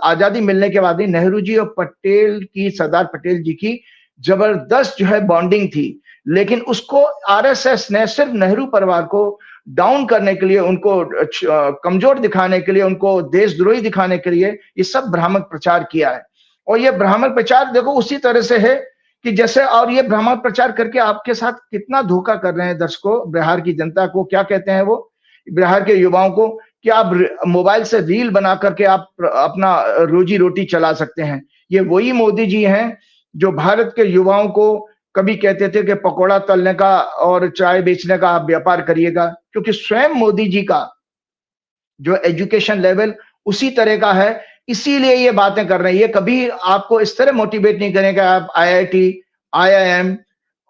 आजादी मिलने के बाद भी नेहरू जी और पटेल की, सरदार पटेल जी की जबरदस्त जो है बॉन्डिंग थी। लेकिन उसको आरएसएस ने सिर्फ नेहरू परिवार को डाउन करने के लिए, उनको कमजोर दिखाने के लिए, उनको देशद्रोही दिखाने के लिए ये सब भ्रामक प्रचार किया है। और ये भ्रामक प्रचार देखो उसी तरह से है कि जैसे, और ये भ्रामक प्रचार करके आपके साथ कितना धोखा कर रहे हैं दर्शकों, बिहार की जनता को। क्या कहते हैं वो, बिहार के युवाओं को, कि आप मोबाइल से रील बना करके आप अपना रोजी रोटी चला सकते हैं। ये वही मोदी जी हैं जो भारत के युवाओं को कभी कहते थे कि पकोड़ा तलने का और चाय बेचने का आप व्यापार करिएगा, क्योंकि स्वयं मोदी जी का जो एजुकेशन लेवल उसी तरह का है, इसीलिए ये बातें कर रहे हैं। ये कभी आपको इस तरह मोटिवेट नहीं करेंगे आप आईआईटी, आईआईएम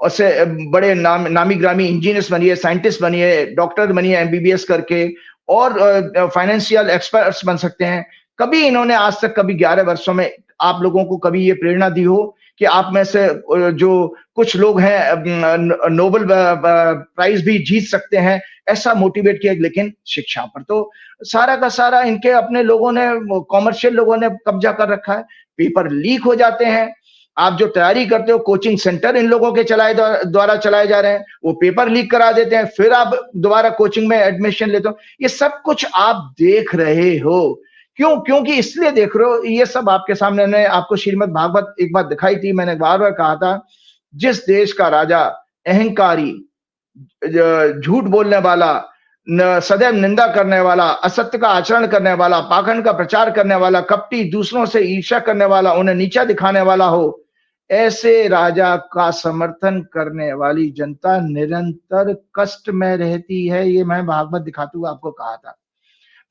और से बड़े नामी ग्रामी इंजीनियर्स बनिए, साइंटिस्ट बनिए, डॉक्टर बनिए एमबीबीएस करके, और फाइनेंशियल एक्सपर्ट्स बन सकते हैं। कभी इन्होंने आज तक, कभी 11 वर्षों में आप लोगों को कभी ये प्रेरणा दी हो कि आप में से जो कुछ लोग हैं नोबेल प्राइज भी जीत सकते हैं, ऐसा मोटिवेट किया। लेकिन शिक्षा पर तो सारा का सारा इनके अपने लोगों ने, कॉमर्शियल लोगों ने कब्जा कर रखा है। पेपर लीक हो जाते हैं, आप जो तैयारी करते हो, कोचिंग सेंटर इन लोगों के द्वारा चलाए जा रहे हैं, वो पेपर लीक करा देते हैं, फिर आप दोबारा कोचिंग में एडमिशन लेते हो। ये सब कुछ आप देख रहे हो, क्योंकि इसलिए देख रहे हो, ये सब आपके सामने। ने आपको श्रीमद् भागवत एक बार दिखाई थी, मैंने बार बार कहा था, जिस देश का राजा अहंकारी, झूठ बोलने वाला, सदैव निंदा करने वाला, असत्य का आचरण करने वाला, पाखंड का प्रचार करने वाला, कपटी, दूसरों से ईर्ष्या करने वाला, उन्हें नीचा दिखाने वाला हो, ऐसे राजा का समर्थन करने वाली जनता निरंतर कष्ट में रहती है। ये मैं भागवत दिखाते हुए आपको कहा था।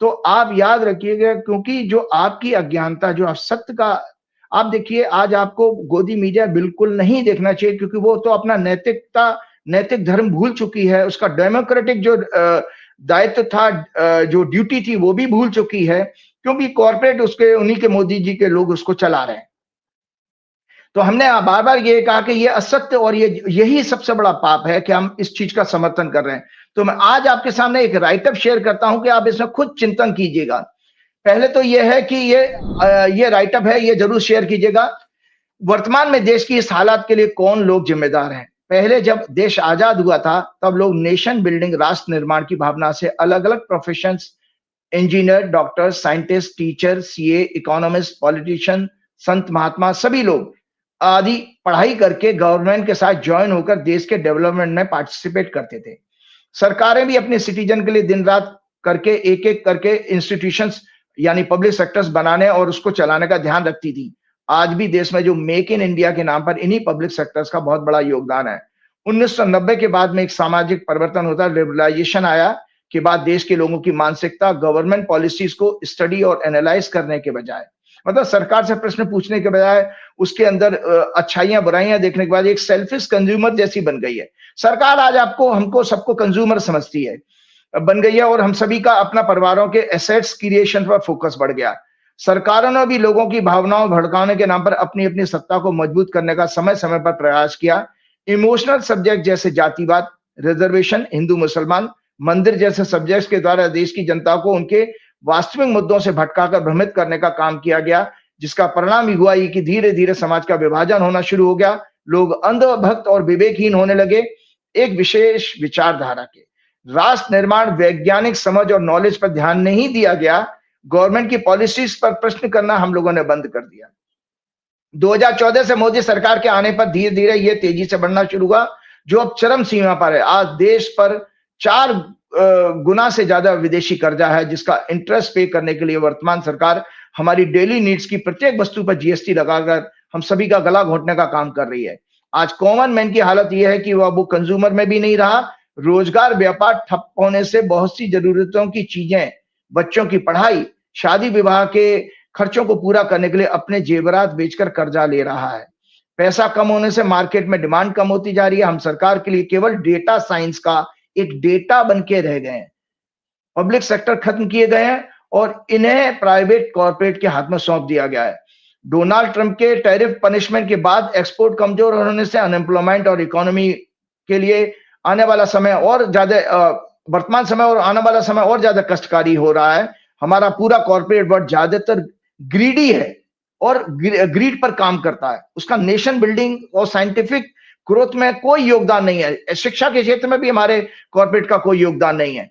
तो आप याद रखिएगा, क्योंकि जो आपकी अज्ञानता, जो आप सत्य का, आप देखिए आज आपको गोदी मीडिया बिल्कुल नहीं देखना चाहिए, क्योंकि वो तो अपना नैतिक धर्म भूल चुकी है, उसका डेमोक्रेटिक जो दायित्व था, जो ड्यूटी थी, वो भी भूल चुकी है, क्योंकि कॉर्पोरेट उसके, उन्हीं के मोदी जी के लोग उसको चला रहे हैं। तो हमने बार बार ये कहा कि ये असत्य, और यही सबसे बड़ा पाप है कि हम इस चीज का समर्थन कर रहे हैं। तो मैं आज आपके सामने एक राइटअप शेयर करता हूं कि आप इसमें खुद चिंतन कीजिएगा। पहले तो यह है कि ये राइटअप है, ये जरूर शेयर कीजिएगा। वर्तमान में देश की इस हालात के लिए कौन लोग जिम्मेदार हैं? पहले जब देश आजाद हुआ था तब लोग नेशन बिल्डिंग, राष्ट्र निर्माण की भावना से अलग अलग professions, engineer, doctor, scientist, teacher, CA, economist, politician, संत महात्मा, सभी लोग आदि पढ़ाई करके गवर्नमेंट के साथ ज्वाइन होकर देश के डेवलपमेंट में पार्टिसिपेट करते थे। सरकारें भी अपने सिटीजन के लिए दिन रात करके एक एक करके इंस्टीट्यूशंस यानी पब्लिक सेक्टर्स बनाने और उसको चलाने का ध्यान रखती थी। आज भी देश में जो मेक इन इंडिया के नाम पर इन्हीं पब्लिक सेक्टर्स का बहुत बड़ा योगदान है। 1990 के बाद में एक सामाजिक परिवर्तन होता, लिबरलाइजेशन आया के बाद देश के लोगों की मानसिकता गवर्नमेंट पॉलिसीज को स्टडी और एनालाइज करने के बजाय, मतलब सरकार से प्रश्न पूछने के बजाय उसके अंदर अच्छाइयां बुराइयां देखने के बाद एक सेल्फिश कंज्यूमर जैसी बन गई है। सरकार आज आपको हमको सबको कंज्यूमर समझती है, बन गई है, और हम सभी का अपना परिवारों के एसेट्स क्रिएशन पर फोकस बढ़ गया। सरकारों ने भी लोगों की भावनाओं भड़काने के नाम पर अपनी अपनी सत्ता को मजबूत करने का समय समय पर प्रयास किया। इमोशनल सब्जेक्ट जैसे जातिवाद, रिजर्वेशन, हिंदू मुसलमान, मंदिर जैसे सब्जेक्ट्स के द्वारा देश की जनता को उनके वास्तविक मुद्दों से भटकाकर भ्रमित करने का काम किया गया, जिसका परिणाम हुआ ये कि धीरे धीरे समाज का विभाजन होना शुरू हो गया। लोग अंधभक्त और विवेकहीन होने लगे। एक विशेष विचारधारा के राष्ट्र निर्माण, वैज्ञानिक समझ और नॉलेज पर ध्यान नहीं दिया गया। गवर्नमेंट की पॉलिसीज पर प्रश्न करना हम लोगों ने बंद कर दिया। 2014 से मोदी सरकार के आने पर धीरे धीरे ये तेजी से बढ़ना शुरू हुआ, जो अब चरम सीमा पर है। आज देश पर 4 गुना से ज्यादा विदेशी कर्जा है, जिसका इंटरेस्ट पे करने के लिए वर्तमान सरकार हमारी डेली नीड्स की प्रत्येक वस्तु पर जीएसटी लगाकर हम सभी का गला घोटने का काम कर रही है। आज कॉमन मैन की हालत यह है कि वह वो कंज्यूमर में भी नहीं रहा। रोजगार, व्यापार ठप होने से बहुत सी जरूरतों की चीजें, बच्चों की पढ़ाई, शादी विवाह के खर्चों को पूरा करने के लिए अपने जेवरात बेचकर कर्जा ले रहा है। पैसा कम होने से मार्केट में डिमांड कम होती जा रही है। हम सरकार के लिए केवल डेटा साइंस का एक डेटा बन के रह गए हैं। पब्लिक सेक्टर खत्म किए गए हैं और इन्हें प्राइवेट कॉर्पोरेट के हाथ में सौंप दिया गया है। डोनाल्ड ट्रंप के टैरिफ पनिशमेंट के बाद एक्सपोर्ट कमजोर होने से अनएम्प्लॉयमेंट और इकोनॉमी के लिए आने वाला समय और ज्यादा, वर्तमान समय और आने वाला समय और ज्यादा कष्टकारी हो रहा है। हमारा पूरा कॉर्पोरेट वर्ल्ड ज्यादातर ग्रीडी है और ग्रीड पर काम करता है। उसका नेशन बिल्डिंग और साइंटिफिक ग्रोथ में कोई योगदान नहीं है। शिक्षा के क्षेत्र में भी हमारे कॉर्पोरेट का कोई योगदान नहीं है।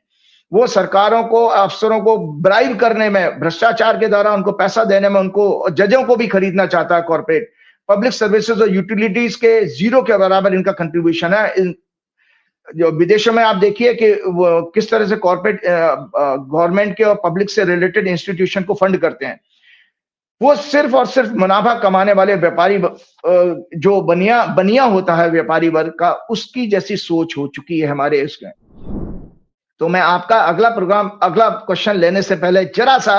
वो सरकारों को, अफसरों को ब्राइब करने में, भ्रष्टाचार के द्वारा उनको पैसा देने में, उनको जजों को भी खरीदना चाहता है कॉर्पोरेट। पब्लिक सर्विसेज और यूटिलिटीज के 0 के बराबर इनका कंट्रीब्यूशन है। जो विदेशों में आप देखिए कि वो किस तरह से कॉर्पोरेट गवर्नमेंट के और पब्लिक से रिलेटेड इंस्टीट्यूशन को फंड करते हैं। वो सिर्फ और सिर्फ मुनाफा कमाने वाले व्यापारी, जो बनिया होता है व्यापारी वर्ग का, उसकी जैसी सोच हो चुकी है हमारे इसमें। तो मैं आपका अगला क्वेश्चन लेने से पहले जरा सा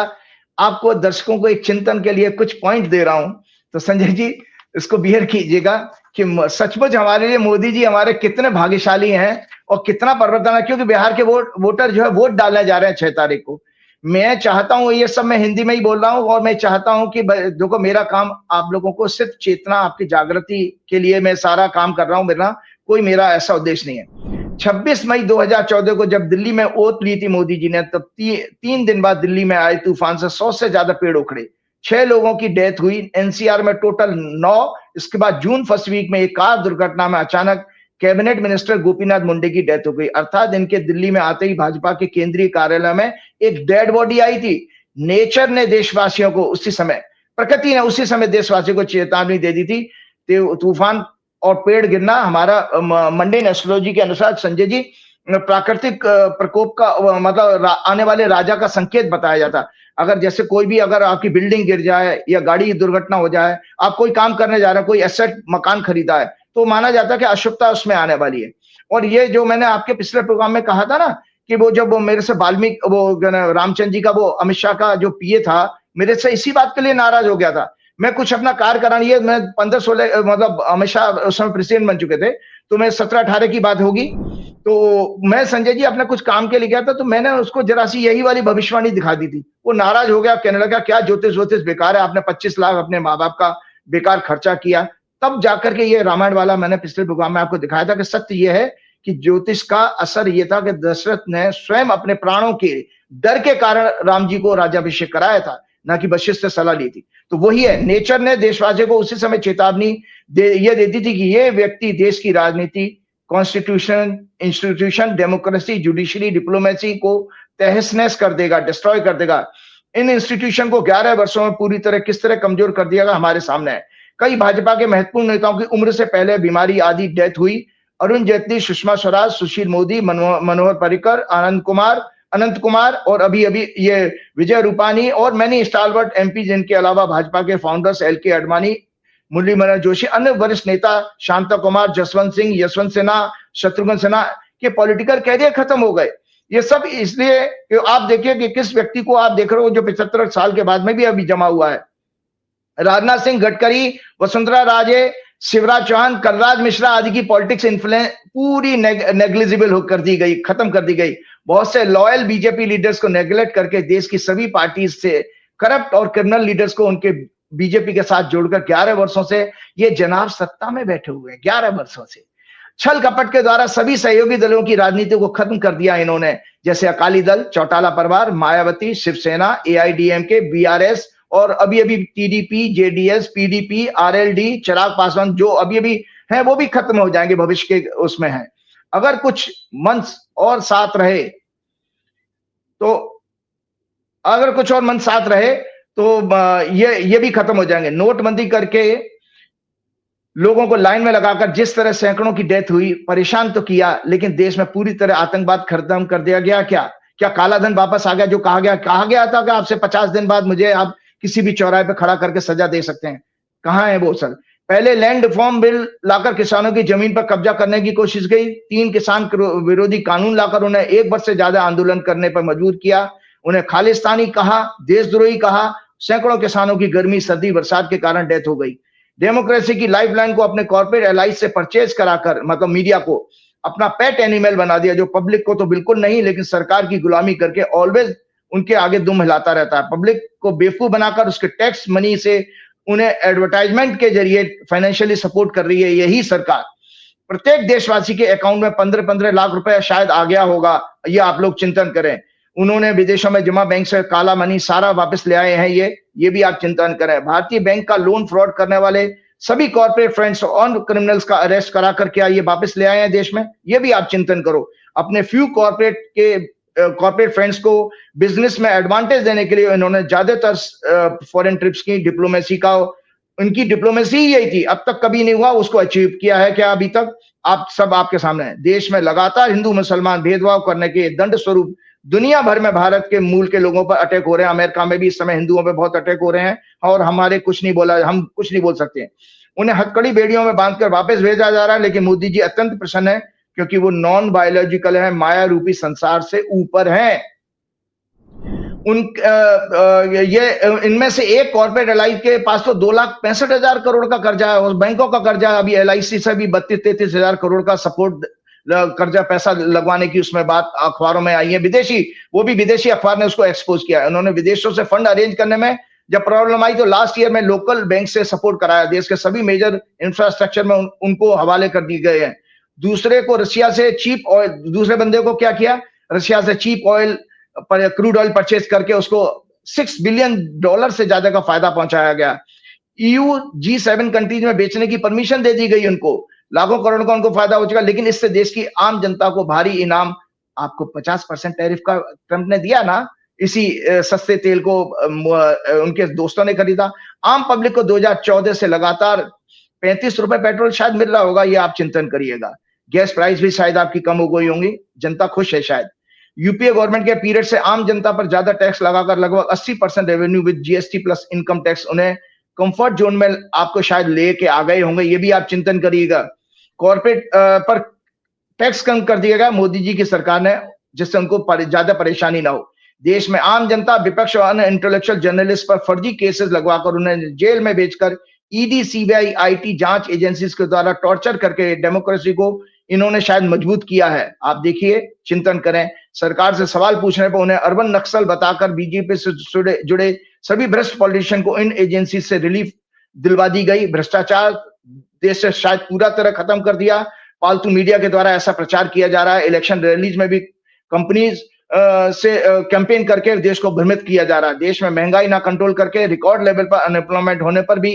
आपको, दर्शकों को एक चिंतन के लिए कुछ पॉइंट दे रहा हूं। तो संजय जी इसको बिहेर कीजिएगा कि सचमुच हमारे लिए मोदी जी हमारे कितने भाग्यशाली हैं और कितना परिवर्तन है, क्योंकि बिहार के वोटर जो है वोट डालने जा रहे हैं 6 तारीख को। मैं चाहता हूं, ये सब मैं हिंदी में ही बोल रहा हूं, और मैं चाहता हूं कि देखो, मेरा काम आप लोगों को सिर्फ चेतना, आपकी जागृति के लिए मैं सारा काम कर रहा हूं। मेरा ऐसा उद्देश्य नहीं है। 26 मई 2014 को जब दिल्ली में ओथ ली थी मोदी जी ने, तब 3 दिन बाद दिल्ली में आए तूफान से 100 से ज्यादा पेड़ उखड़े, 6 लोगों की डेथ हुई। एनसीआर में टोटल 9। इसके बाद जून फर्स्ट वीक में एक कार दुर्घटना में अचानक कैबिनेट मिनिस्टर गोपीनाथ मुंडे की डेथ हो गई। अर्थात इनके दिल्ली में आते ही भाजपा के केंद्रीय कार्यालय में एक डेड बॉडी आई थी। नेचर ने देशवासियों को उसी समय, प्रकृति ने उसी समय देशवासियों को चेतावनी दे दी थी। तूफान और पेड़ गिरना हमारा मंडेन एस्ट्रोलॉजी के अनुसार, संजय जी, प्राकृतिक प्रकोप का मतलब आने वाले राजा का संकेत बताया जाता। अगर जैसे कोई भी, अगर आपकी बिल्डिंग गिर जाए या गाड़ी की दुर्घटना हो जाए, आप कोई काम करने जा रहे हैं, कोई एसेट मकान खरीदा है, तो माना जाता है कि अशुभता उसमें आने वाली है। और ये जो मैंने आपके पिछले प्रोग्राम में कहा था ना कि वो जब वो मेरे से वाल्मीकि, वो रामचंद्र जी का, वो अमित शाह का जो पीए था, मेरे से इसी बात के लिए नाराज हो गया था। मैं कुछ अपना कार्य करानी है, मैं 15-16, मतलब अमित शाह उस समय प्रेसिडेंट बन चुके थे, तो मैं 17-18 की बात होगी। तो मैं संजय जी अपने कुछ काम के लिए गया था, तो मैंने उसको जरा सी यही वाली भविष्यवाणी दिखा दी थी। वो नाराज हो गया, कहने लगा क्या ज्योतिष बेकार है, आपने 25 लाख अपने माँ बाप का बेकार खर्चा किया। तब जाकर के ये रामायण वाला मैंने पिछले प्रोग्राम में आपको दिखाया था कि सत्य ये है कि ज्योतिष का असर ये था कि दशरथ ने स्वयं अपने प्राणों के डर के कारण राम जी को राज्याभिषेक कराया था, ना कि वशिष्ठ से सलाह ली थी। तो वही है, नेचर ने देशवासियों को उसी समय चेतावनी ये देती थी कि ये व्यक्ति देश की राजनीति, constitution, institution, democracy, judiciary, diplomacy को तहस नहस कर देगा, डिस्ट्रॉय कर देगा। इन इंस्टीट्यूशन को 11 वर्षों में पूरी तरह किस तरह कमजोर कर दिया गया हमारे सामने है। कई भाजपा के महत्वपूर्ण नेताओं की उम्र से पहले बीमारी आदि डेथ हुई। अरुण जेटली, सुषमा स्वराज, सुशील मोदी, मनोहर पर्रिकर, अनंत कुमार और अभी ये विजय रूपानी और मैनी स्टालवर्ट एमपी, जिनके अलावा भाजपा के फाउंडर्स एलके आडवाणी, मुरली मनोहर जोशी, अन्य वरिष्ठ नेता शांता कुमार, जसवंत सिंह, यशवंत सिन्हा, शत्रुघ्न सिन्हा के पॉलिटिकल कैरियर खत्म हो गए। ये सब इसलिए कि आप देखिए कि किस व्यक्ति को आप देख रहे हो जो 75 साल के बाद में भी अभी जमा हुआ है। राजनाथ सिंह, गडकरी, वसुंधरा राजे, शिवराज चौहान, कलराज मिश्रा आदि की पॉलिटिक्स इन्फ्लुएंस पूरी नेग्लिजिबल कर दी गई, खत्म कर दी गई। बहुत से लॉयल बीजेपी लीडर्स को नेग्लेक्ट करके देश की सभी पार्टी से करप्ट और क्रिमिनल लीडर्स को उनके बीजेपी के साथ जोड़कर 11 वर्षों से ये जनाब सत्ता में बैठे हुए हैं। 11 वर्षों से छल कपट के द्वारा सभी सहयोगी दलों की राजनीति को खत्म कर दिया इन्होंने, जैसे अकाली दल, चौटाला परिवार, मायावती, शिवसेना, एआईडीएमके, बीआरएस और अभी TDP, JDS, PDP, RLD, Chirag Paswan जो अभी हैं वो भी खत्म हो जाएंगे, भविष्य के उसमें है। अगर कुछ मंथ और साथ रहे तो ये भी खत्म हो जाएंगे। नोटबंदी करके लोगों को लाइन में लगाकर जिस तरह सैकड़ों की डेथ हुई, परेशान तो किया, लेकिन देश में पूरी तरह आतंकवाद खत्म कर दिया गया। क्या काला धन वापस आ गया? जो कहा गया था कि आपसे 50 दिन बाद मुझे आप किसी भी चौराहे पे खड़ा करके सजा दे सकते हैं, कहां है वो सर? पहले लैंड रिफॉर्म बिल लाकर किसानों की जमीन पर कब्जा करने की कोशिश गई। 3 किसान विरोधी कानून लाकर उन्हें 1 वर्ष से ज्यादा आंदोलन करने पर मजबूर किया। उन्हें खालिस्तानी कहा, देशद्रोही कहा। सैकड़ों किसानों की गर्मी, सर्दी, बरसात के कारण डेथ हो गई। डेमोक्रेसी की लाइफलाइन को अपने कॉर्पोरेट एलाइज से परचेज कराकर, मतलब मीडिया को अपना पेट एनिमल बना दिया, जो पब्लिक को तो बिल्कुल नहीं, लेकिन सरकार की गुलामी करके ऑलवेज उनके आगे दुम हिलाता रहता है। पब्लिक को बेवकूफ बनाकर उसके टैक्स मनी से उन्हें एडवर्टाइजमेंट के जरिए फाइनेंशियली सपोर्ट कर रही है यही सरकार। प्रत्येक देशवासी के अकाउंट में 15-15 लाख रुपए शायद आ गया होगा, ये आप लोग चिंतन करें। उन्होंने विदेशों में जमा बैंक से काला मनी सारा वापस ले आए हैं, ये भी आप चिंतन करें। भारतीय बैंक का लोन फ्रॉड करने वाले सभी कॉर्पोरेट फ्रेंड्स और क्रिमिनल्स का अरेस्ट कराकर क्या ये वापस ले आए हैं देश में, ये भी आप चिंतन करो। अपने फ्यू कॉर्पोरेट फ्रेंड्स को बिजनेस में एडवांटेज देने के लिए इन्होंने ज्यादातर फॉरेन ट्रिप्स की, डिप्लोमेसी का, उनकी डिप्लोमेसी ही यही थी, अब तक कभी नहीं हुआ, उसको अचीव किया है क्या अभी तक? आप सब आपके सामने है। देश में लगातार हिंदू मुसलमान भेदभाव करने के दंड स्वरूप दुनिया भर में भारत के मूल के लोगों पर अटैक हो रहे हैं। अमेरिका में भी इस समय हिंदुओं पर बहुत अटैक हो रहे हैं और हम कुछ नहीं बोल सकते। उन्हें हथकड़ी बेड़ियों में बांधकर वापस भेजा जा रहा है, लेकिन मोदी जी अत्यंत प्रसन्न है क्योंकि वो नॉन बायोलॉजिकल है, माया रूपी संसार से ऊपर है। इनमें से एक कॉर्पोरेट एलाइज के पास तो 2,65,000 करोड़ का कर्जा है, और बैंकों का कर्जा है। अभी एलआईसी से भी 32-33 हजार करोड़ का सपोर्ट कर्जा पैसा लगवाने की उसमें बात अखबारों में आई है। वो भी विदेशी अखबार ने उसको एक्सपोज किया है। उन्होंने विदेशों से फंड अरेंज करने में जब प्रॉब्लम आई तो लास्ट ईयर में लोकल बैंक से सपोर्ट कराया। देश के सभी मेजर इंफ्रास्ट्रक्चर में उनको हवाले कर दिए गए हैं। दूसरे बंदे को क्या किया? रशिया से cheap oil, crude oil purchase करके उसको $6 बिलियन से ज्यादा का फायदा पहुंचाया गया। EU G7 कंट्रीज में बेचने की परमिशन दे दी गई उनको, लाखों करोड़ का उनको फायदा हो चुका। लेकिन इससे देश की आम जनता को भारी इनाम, आपको 50% टैरिफ का ट्रंप ने दिया ना, इसी सस्ते तेल को उनके दोस्तों ने खरीदा। आम पब्लिक को 2014 से लगातार 35 रुपए पेट्रोल शायद मिल रहा होगा, ये आप चिंतन करिएगा। गैस प्राइस भी शायद आपकी कम हो गई होंगी, जनता खुश है शायद। यूपीए गवर्नमेंट के पीरियड से आम जनता पर ज्यादा टैक्स लगाकर लगभग 80% revenue with GST plus income tax उन्हें कंफर्ट जोन में आपको शायद लेके आ गए होंगे, ये भी आप चिंतन करिएगा। कॉर्पोरेट पर टैक्स कम कर दिया गया मोदी जी की सरकार ने, जिससे उनको ज्यादा परेशानी ना हो। देश में आम जनता, विपक्ष और अन्य इंटेलेक्चुअल जर्नलिस्ट पर फर्जी केसेस लगवाकर उन्हें जेल में भेजकर ईडी, सीबीआई, आईटी जांच एजेंसीज के द्वारा टॉर्चर करके डेमोक्रेसी को इन्होंने शायद मजबूत किया है। आप देखिए, चिंतन करें। सरकार से सवाल पूछने पर उन्हें अर्बन नक्सल बताकर बीजेपी से जुड़े सभी भ्रष्ट पॉलिटिशियन को इन एजेंसी से रिलीफ दिलवा दी गई। भ्रष्टाचार देश से शायद पूरा तरह खत्म कर दिया। फालतू मीडिया के द्वारा ऐसा प्रचार किया जा रहा है, इलेक्शन रैलीज में भी कंपनीज से कैंपेन करके देश को भ्रमित किया जा रहा है। देश में महंगाई ना कंट्रोल करके रिकॉर्ड लेवल पर अनएम्प्लॉयमेंट होने पर भी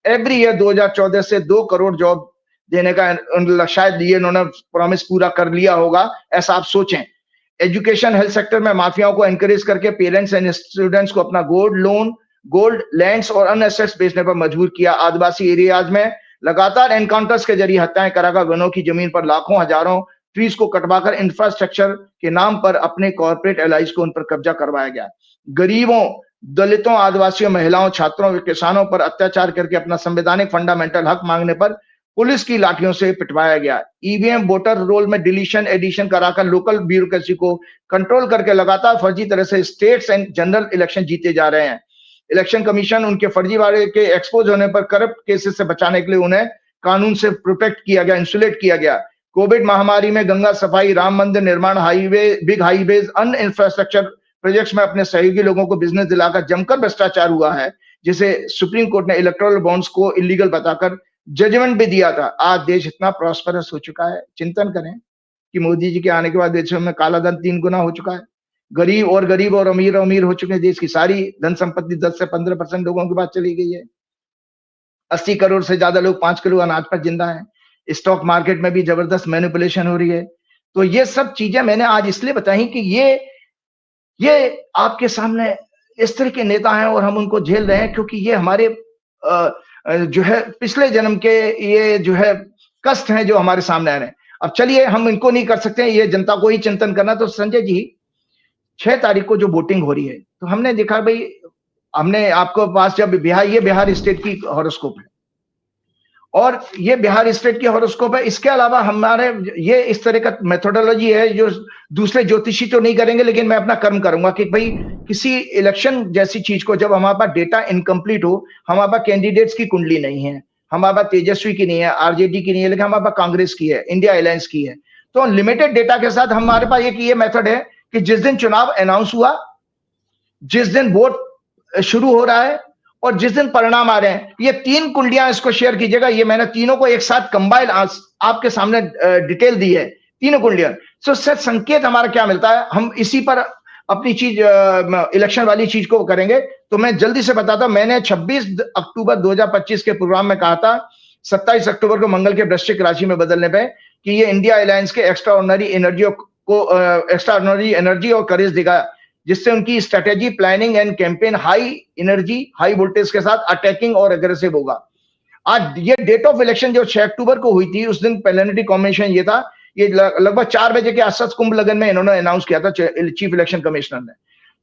एवरी ईयर 2014 से 2 करोड़ जॉब देने का शायद ये इन्होंने प्रॉमिस पूरा कर लिया होगा, ऐसा आप सोचें। एजुकेशन हेल्थ सेक्टर में माफियाओं को एनकरेज करके पेरेंट्स एंड स्टूडेंट्स को अपना गोल्ड लोन, गोल्ड लैंड्स और अन्य एसेट्स बेचने पर मजबूर किया। आदिवासी एरियाज में लगातार एनकाउंटर्स के जरिए हत्याएं कराकर वनों की जमीन पर लाखों हजारों ट्रीज को कटवाकर इंफ्रास्ट्रक्चर के नाम पर अपने कॉर्पोरेट एलाइज को उन पर कब्जा करवाया गया। गरीबों, दलितों, आदिवासियों, महिलाओं, छात्रों, किसानों पर अत्याचार करके अपना संवैधानिक फंडामेंटल हक मांगने पर पुलिस की लाठियों से पिटवाया गया। ईवीएम वोटर रोल में डिलीशन एडिशन कराकर लोकल ब्यूरोक्रेसी को कंट्रोल करके लगातार फर्जी तरह से स्टेट्स एंड जनरल इलेक्शन जीते जा रहे हैं। इलेक्शन कमीशन उनके फर्जीवाड़े के एक्सपोज होने पर करप्ट केसेस से बचाने के लिए उन्हें कानून से प्रोटेक्ट किया गया, इंसुलेट किया गया। कोविड महामारी में गंगा सफाई, राम मंदिर निर्माण, हाईवे, बिग हाईवेज, अन्य इंफ्रास्ट्रक्चर प्रोजेक्ट्स में अपने सहयोगी लोगों को बिजनेस दिलाकर जमकर भ्रष्टाचार हुआ है, जिसे सुप्रीम कोर्ट ने इलेक्टोरल बॉन्ड्स को इलीगल बताकर जजमेंट भी दिया था। आज देश इतना प्रॉस्परस हो चुका है, चिंतन करें कि मोदी जी के आने के बाद देश में काला धन 3 गुना हो चुका है। गरीब और अमीर हो चुके हैं। देश की सारी धन संपत्ति 10 से 15% लोगों के पास चली गई है। 80 करोड़ से ज्यादा लोग 5 किलो अनाज पर जिंदा हैं। स्टॉक मार्केट में भी जबरदस्त मैनिपुलेशन हो रही है। तो ये सब चीजें मैंने आज इसलिए बताई कि ये आपके सामने इस तरह के नेता हैं और हम उनको झेल रहे हैं क्योंकि ये हमारे जो है पिछले जन्म के ये जो है कष्ट हैं जो हमारे सामने आ रहे हैं। अब चलिए हम इनको नहीं कर सकते, ये जनता को ही चिंतन करना। तो संजय जी 6 तारीख को जो वोटिंग हो रही है, तो हमने देखा भाई, हमने आपको पास जब बिहार स्टेट की हॉरोस्कोप है और ये बिहार स्टेट की हॉरोस्कोप है। इसके अलावा हमारे ये इस तरह का मेथोडोलॉजी है जो दूसरे ज्योतिषी तो नहीं करेंगे, लेकिन मैं अपना कर्म करूंगा कि भाई किसी इलेक्शन जैसी चीज को जब हमारे पास डेटा इनकम्प्लीट हो, हमारे पास कैंडिडेट्स की कुंडली नहीं है, हमारे पास तेजस्वी की नहीं है, आरजेडी की नहीं है, लेकिन हमारे पास कांग्रेस की है, इंडिया अलायंस की है। तो लिमिटेड डेटा के साथ हमारे पास एक ये मेथड है कि जिस दिन चुनाव अनाउंस हुआ, जिस दिन वोट शुरू हो रहा है और जिस दिन परिणाम आ रहे हैं, ये 3 कुंडलियां इसको शेयर कीजिएगा। ये मैंने तीनों को एक साथ कंबाइन आपके सामने डिटेल दी है, तीनों कुंडलियां। सो सर संकेत हमारा क्या मिलता है, हम इसी पर अपनी चीज इलेक्शन वाली चीज को करेंगे। तो मैं जल्दी से बताता हूं, मैंने 26 अक्टूबर 2025 के प्रोग्राम में कहा था 27 अक्टूबर को मंगल के वृश्चिक राशि में बदलने पे कि ये इंडिया अलायंस के एक्स्ट्राऑर्डिनरी एनर्जी और करेज देगा, जिससे उनकी strategy, planning and campaign high energy, high voltage के साथ अटैकिंग और एग्रेसिव होगा। आज ये डेट ऑफ इलेक्शन जो 6 अक्टूबर को हुई थी, उस दिन प्लेनेटरी कॉम्बिनेशन ये था, ये लगभग 4 बजे के आसपास कुंभ लगन में इन्होंने अनाउंस किया था चीफ इलेक्शन कमिश्नर ने।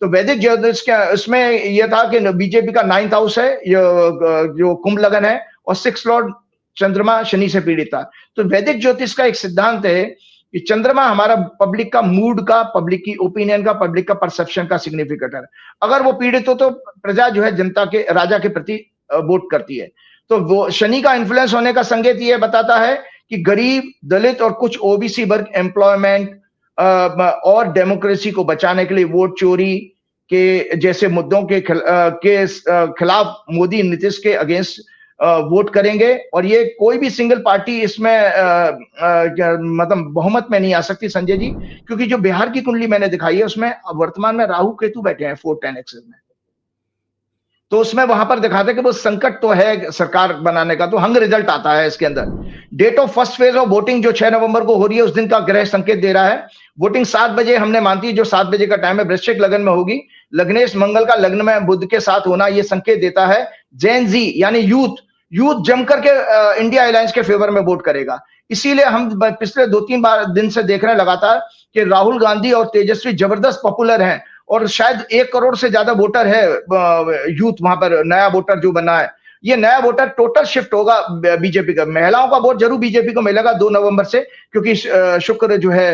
तो वैदिक ज्योतिष के उसमें यह था कि बीजेपी का 9th हाउस है जो कुंभ लगन है, और 6th लॉर्ड चंद्रमा शनि से पीड़ित था। तो वैदिक ज्योतिष का एक सिद्धांत है कि चंद्रमा हमारा पब्लिक का मूड का, पब्लिक की ओपिनियन का, पब्लिक का परसेप्शन का सिग्निफिकेटर है। अगर वो पीड़ित हो तो प्रजा जो है जनता के, राजा के प्रति वोट करती है। तो वो शनि का इन्फ्लुएंस होने का संकेत ये बताता है कि गरीब, दलित और कुछ ओबीसी वर्ग एम्प्लॉयमेंट और डेमोक्रेसी को बचाने के लिए वोट चोरी के जैसे मुद्दों के खिलाफ मोदी, नीतीश के अगेंस्ट वोट करेंगे। और ये कोई भी सिंगल पार्टी इसमें मतलब बहुमत में नहीं आ सकती संजय जी, क्योंकि जो बिहार की कुंडली मैंने दिखाई है उसमें वर्तमान में राहु केतु बैठे हैं 410 एक्सेस में। तो उसमें वहां पर दिखाते कि वो संकट तो है सरकार बनाने का, तो हंग रिजल्ट आता है इसके अंदर। Date of first phase of voting जो 6 नवंबर को हो रही है, उस दिन का ग्रह संकेत दे रहा है। वोटिंग 7 बजे हमने मानती है, जो 7 बजे का टाइम है, वृश्चिक लगन में होगी। लग्नेश मंगल का लग्न में बुध के साथ होना ये संकेत देता है जेन जी यानी यूथ जम करके इंडिया अलायंस के फेवर में वोट करेगा। इसीलिए हम पिछले 2-3 दिन से देख रहे हैं लगातार कि राहुल गांधी और तेजस्वी जबरदस्त पॉपुलर हैं, और शायद 1 करोड़ से ज्यादा वोटर है यूथ वहां पर, नया वोटर जो बना है। ये नया वोटर टोटल शिफ्ट होगा बीजेपी का। महिलाओं का वोट जरूर बीजेपी को मिलेगा 2 नवंबर से, क्योंकि शुक्र जो है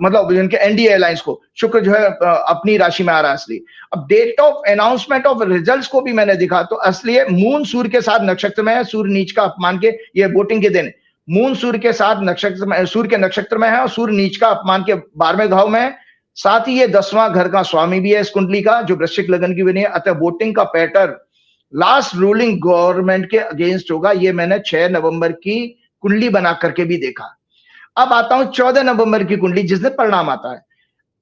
मतलब इनके एनडीए अलायंस को शुक्र जो है अपनी राशि में आ रहा है असली। अब date of announcement of results को भी मैंने दिखा, तो असली मून सूर्य के साथ नक्षत्र में है, सूर्य नीच का अपमान के, ये वोटिंग के दिन मून सूर्य के साथ नक्षत्र में, सूर्य के नक्षत्र में है, और सूर्य नीच का अपमान के 12वें भाव में है। साथ ही ये 10वां घर का स्वामी भी है इस कुंडली का, जो वृश्चिक लगन की बनी है। अतः वोटिंग का पैटर्न लास्ट रूलिंग गवर्नमेंट के अगेंस्ट होगा। ये मैंने 6 नवंबर की कुंडली बना करके भी देखा। अब आता हूं 14 नवंबर की कुंडली, जिस दिन परिणाम आता है।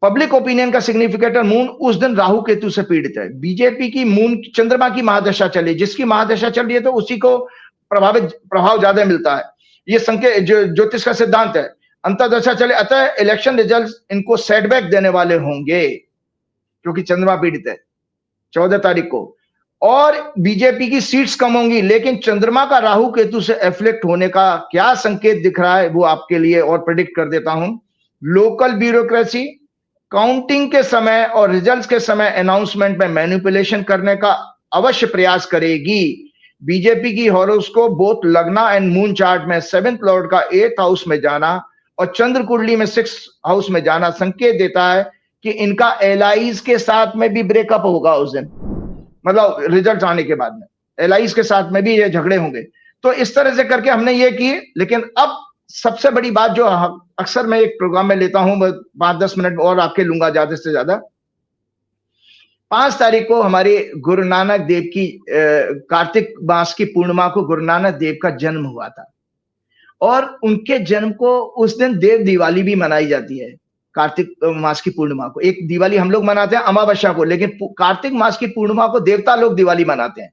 पब्लिक ओपिनियन का सिग्निफिकेटर मून उस दिन राहु केतु से पीड़ित है। बीजेपी की मून चंद्रमा की महादशा चली, जिसकी महादशा चल रही है तो उसी को प्रभाव ज्यादा मिलता है। ये संकेत जो ज्योतिष का सिद्धांत है। अंतर्दशा चले, अतः इलेक्शन रिजल्ट इनको सेटबैक देने वाले होंगे, क्योंकि चंद्रमा पीड़ित है 14 तारीख को। और बीजेपी की सीट्स कम होंगी, लेकिन चंद्रमा का राहु केतु से एफ्लेक्ट होने का क्या संकेत दिख रहा है वो आपके लिए और प्रेडिक्ट कर देता हूं। लोकल ब्यूरोक्रेसी काउंटिंग के समय और रिजल्ट्स के समय अनाउंसमेंट में मैनिपुलेशन करने का अवश्य प्रयास करेगी। बीजेपी की हॉरोस्कोप बोथ लग्ना एंड मून चार्ट में 7th लॉर्ड का 8th हाउस में जाना और चंद्र कुंडली में 6th हाउस में जाना संकेत देता है कि इनका एलाइज के साथ में भी ब्रेकअप होगा उस दिन, मतलब रिजल्ट आने के बाद में एलाइज के साथ में भी ये झगड़े होंगे। तो इस तरह से करके हमने ये किए। लेकिन अब सबसे बड़ी बात जो अक्सर मैं एक प्रोग्राम में लेता हूं, 5-10 मिनट और आपके लूंगा ज्यादा से ज्यादा। 5 तारीख को हमारे गुरु नानक देव की कार्तिक मास की पूर्णिमा को गुरु नानक देव का जन्म हुआ था, और उनके जन्म को उस दिन देव दिवाली भी मनाई जाती है। कार्तिक मास की पूर्णिमा को, एक दिवाली हम लोग मनाते हैं अमावस्या को, लेकिन कार्तिक मास की पूर्णिमा को देवता लोग दिवाली मनाते हैं।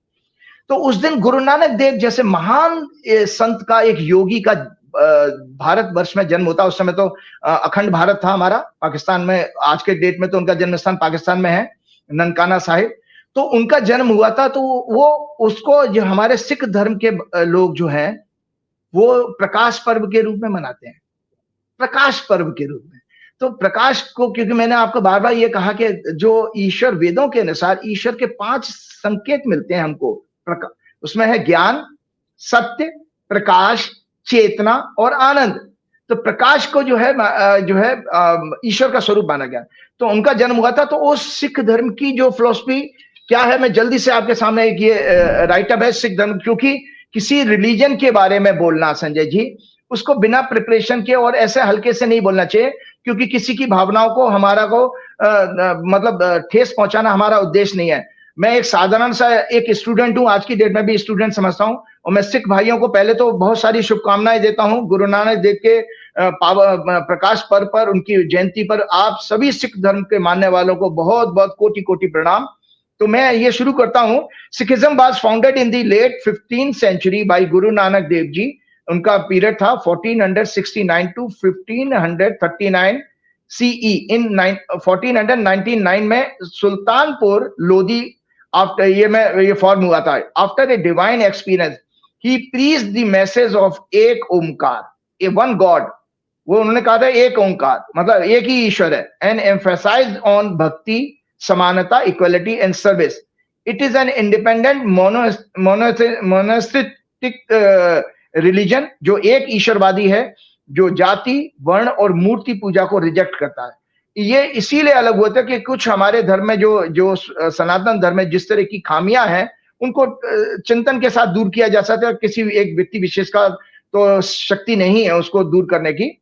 तो उस दिन गुरु नानक देव जैसे महान संत का, एक योगी का भारतवर्ष में जन्म होता। उस समय तो अखंड भारत था हमारा, पाकिस्तान में आज के डेट में तो उनका जन्म स्थान पाकिस्तान में है, ननकाना साहिब। तो उनका जन्म हुआ था, तो वो उसको जो हमारे सिख धर्म के लोग जो हैं वो प्रकाश पर्व के रूप में मनाते हैं, प्रकाश पर्व के रूप में। तो प्रकाश को, क्योंकि मैंने आपको बार बार ये कहा कि जो ईश्वर, वेदों के अनुसार ईश्वर के 5 संकेत मिलते हैं हमको, उसमें है ज्ञान, सत्य, प्रकाश, चेतना और आनंद। तो प्रकाश को जो है ईश्वर का स्वरूप माना गया। तो उनका जन्म हुआ था। तो उस सिख धर्म की जो फिलॉसफी क्या है, मैं जल्दी से आपके सामने एक ये राइटअप है सिख धर्म, क्योंकि किसी रिलीजन के बारे में बोलना संजय जी, उसको बिना प्रिपरेशन के और ऐसे हल्के से नहीं बोलना चाहिए, क्योंकि किसी की भावनाओं को हमारा को मतलब ठेस पहुंचाना हमारा उद्देश्य नहीं है। मैं एक साधारण सा एक स्टूडेंट हूं, आज की डेट में भी स्टूडेंट समझता हूं, और मैं सिख भाइयों को पहले तो बहुत सारी शुभकामनाएं देता हूं गुरु नानक देव के प्रकाश पर्व पर, उनकी जयंती पर आप सभी सिख धर्म के मानने वालों को बहुत बहुत कोटि कोटि प्रणाम। तो मैं ये शुरू करता हूं। Sikhism was founded in the late 15th century by Guru Nanak Dev ji. उनका पीरियड था 1469 टू 1539 CE। इन 1499 में सुल्तानपुर लोधी, आफ्टर ये फॉर्म हुआ था। After a divine experience he preached the message of एक ओमकार, ए वन गॉड। वो उन्होंने कहा था एक ओंकार, मतलब एक ही ईश्वर है, एंड एम्फसाइज्ड ऑन भक्ति, समानता, equality and service. It is an independent मोनोस्टिक religion, जो एक ईश्वरवादी है, जो जाति, वर्ण और मूर्ति पूजा को रिजेक्ट करता है। ये इसीलिए अलग होता है कि कुछ हमारे धर्म में जो सनातन धर्म में जिस तरह की खामियां हैं, उनको चिंतन के साथ दूर किया जा सकता है। किसी एक व्यक्ति विशेष का तो शक्ति नहीं है उसको दूर करने की।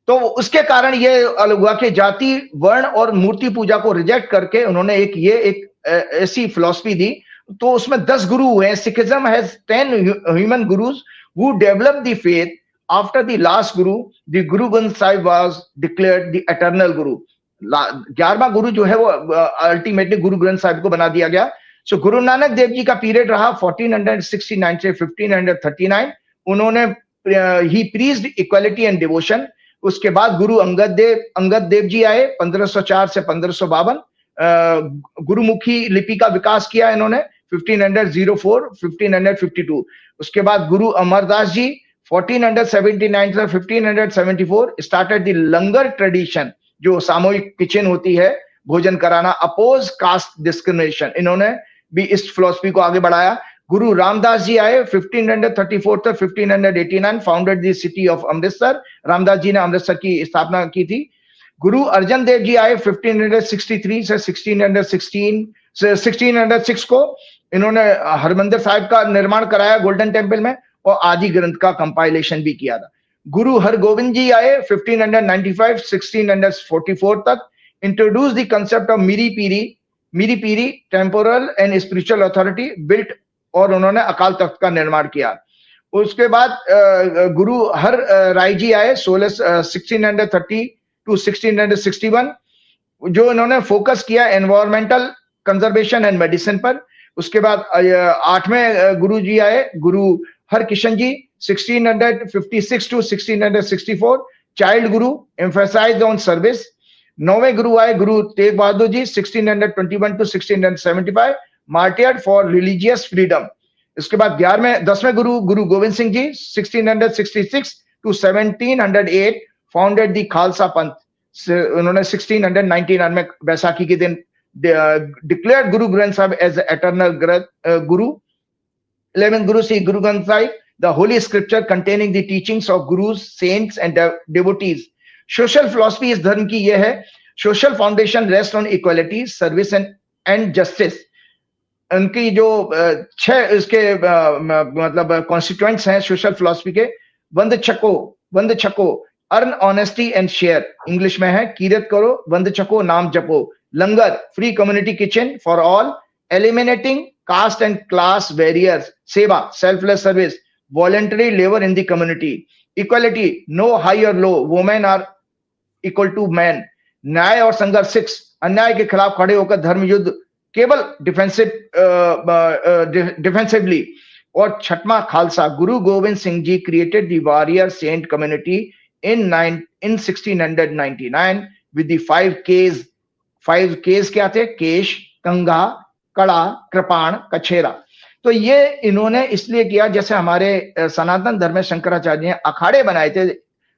तो उसके कारण ये अलग हुआ कि जाति, वर्ण और मूर्ति पूजा को रिजेक्ट करके उन्होंने एक ऐसी फिलॉसफी दी। तो उसमें 10 गुरु हुए। Sikhism has 10 human gurus who developed the faith. After the last guru, the guru Granth Sahib was declared the eternal guru. 11वां गुरु जो है वो अल्टीमेटली गुरु ग्रंथ साहिब को बना दिया गया। सो गुरु नानक देव जी का पीरियड रहा 1469 से 1539। उन्होंने he preached equality and devotion. उसके बाद गुरु अंगद देव जी आए 1504 से 1552। गुरुमुखी लिपि का विकास किया इन्होंने 1504 1552। उसके बाद गुरु अमरदास जी 1479 से 1574 स्टार्टेड द लंगर ट्रेडिशन, जो सामूहिक किचन होती है, भोजन कराना, अपोज कास्ट डिस्क्रिमिनेशन। इन्होंने भी इस फिलॉसफी को आगे बढ़ाया। गुरु रामदास जी आए 1534 से 1589, founded the city of Amritsar. Ramdas ji ने अमृतसर की स्थापना की थी। गुरु अर्जन देव जी आए 1563 से 1606 को। इन्होंने हरमंदिर साहिब का निर्माण कराया गोल्डन टेम्पल में, और आदि ग्रंथ का कंपाइलेशन भी किया था। गुरु हरगोविंद जी आए 1595 1644 तक। Introduce the concept of Miri Piri temporal and spiritual authority built, और उन्होंने अकाल तख्त का निर्माण किया। उसके बाद गुरु हर राय जी आए 1630 टू 1661, जो इन्होंने फोकस किया एनवायरमेंटल कंजर्वेशन एंड मेडिसिन पर। उसके बाद 8वें गुरु जी आए, Guru Harkishan ji 1656 to 1664, child guru emphasise on service. 9वें गुरु आए Guru Tegh Bahadur ji 1621 to 1675, martyred for religious freedom. इसके बाद 10वें गुरु Guru Gobind Singh ji 1666 to 1708, founded the Khalsa Panth. उन्होंने 1699 में बैसाखी के दिन declared Guru Granth Sahib as eternal Guru. 11th Guru Shri Guru Granth Sahib, the holy scripture containing the teachings of gurus, saints and devotees. Social philosophy इस धर्म की यह है, social foundation rest on equality, service and justice. उनकी जो 6 इसके मतलब कॉन्स्टिट्यूएंट्स हैं सोशल फिलॉसफी के, Vand Chhako, earn honesty and share, English में है Kirat Karo, Vand Chhako Naam Japo, langar free community kitchen for all, eliminating caste and class barriers, seva selfless service, voluntary labour in the community, equality no high और low, women are equal to man, न्याय और संघर्ष 6, अन्याय के खिलाफ खड़े होकर धर्म युद्ध केवल डिफेंसिवली। और 6वां Khalsa, Guru Gobind Singh ji created the warrior saint community in 1699 with the 5 Ks। 5 Ks क्या थे? केश, कंघा, कड़ा, कृपाण, कछेरा। तो ये इन्होंने इसलिए किया, जैसे हमारे सनातन धर्म में शंकराचार्य ने अखाड़े बनाए थे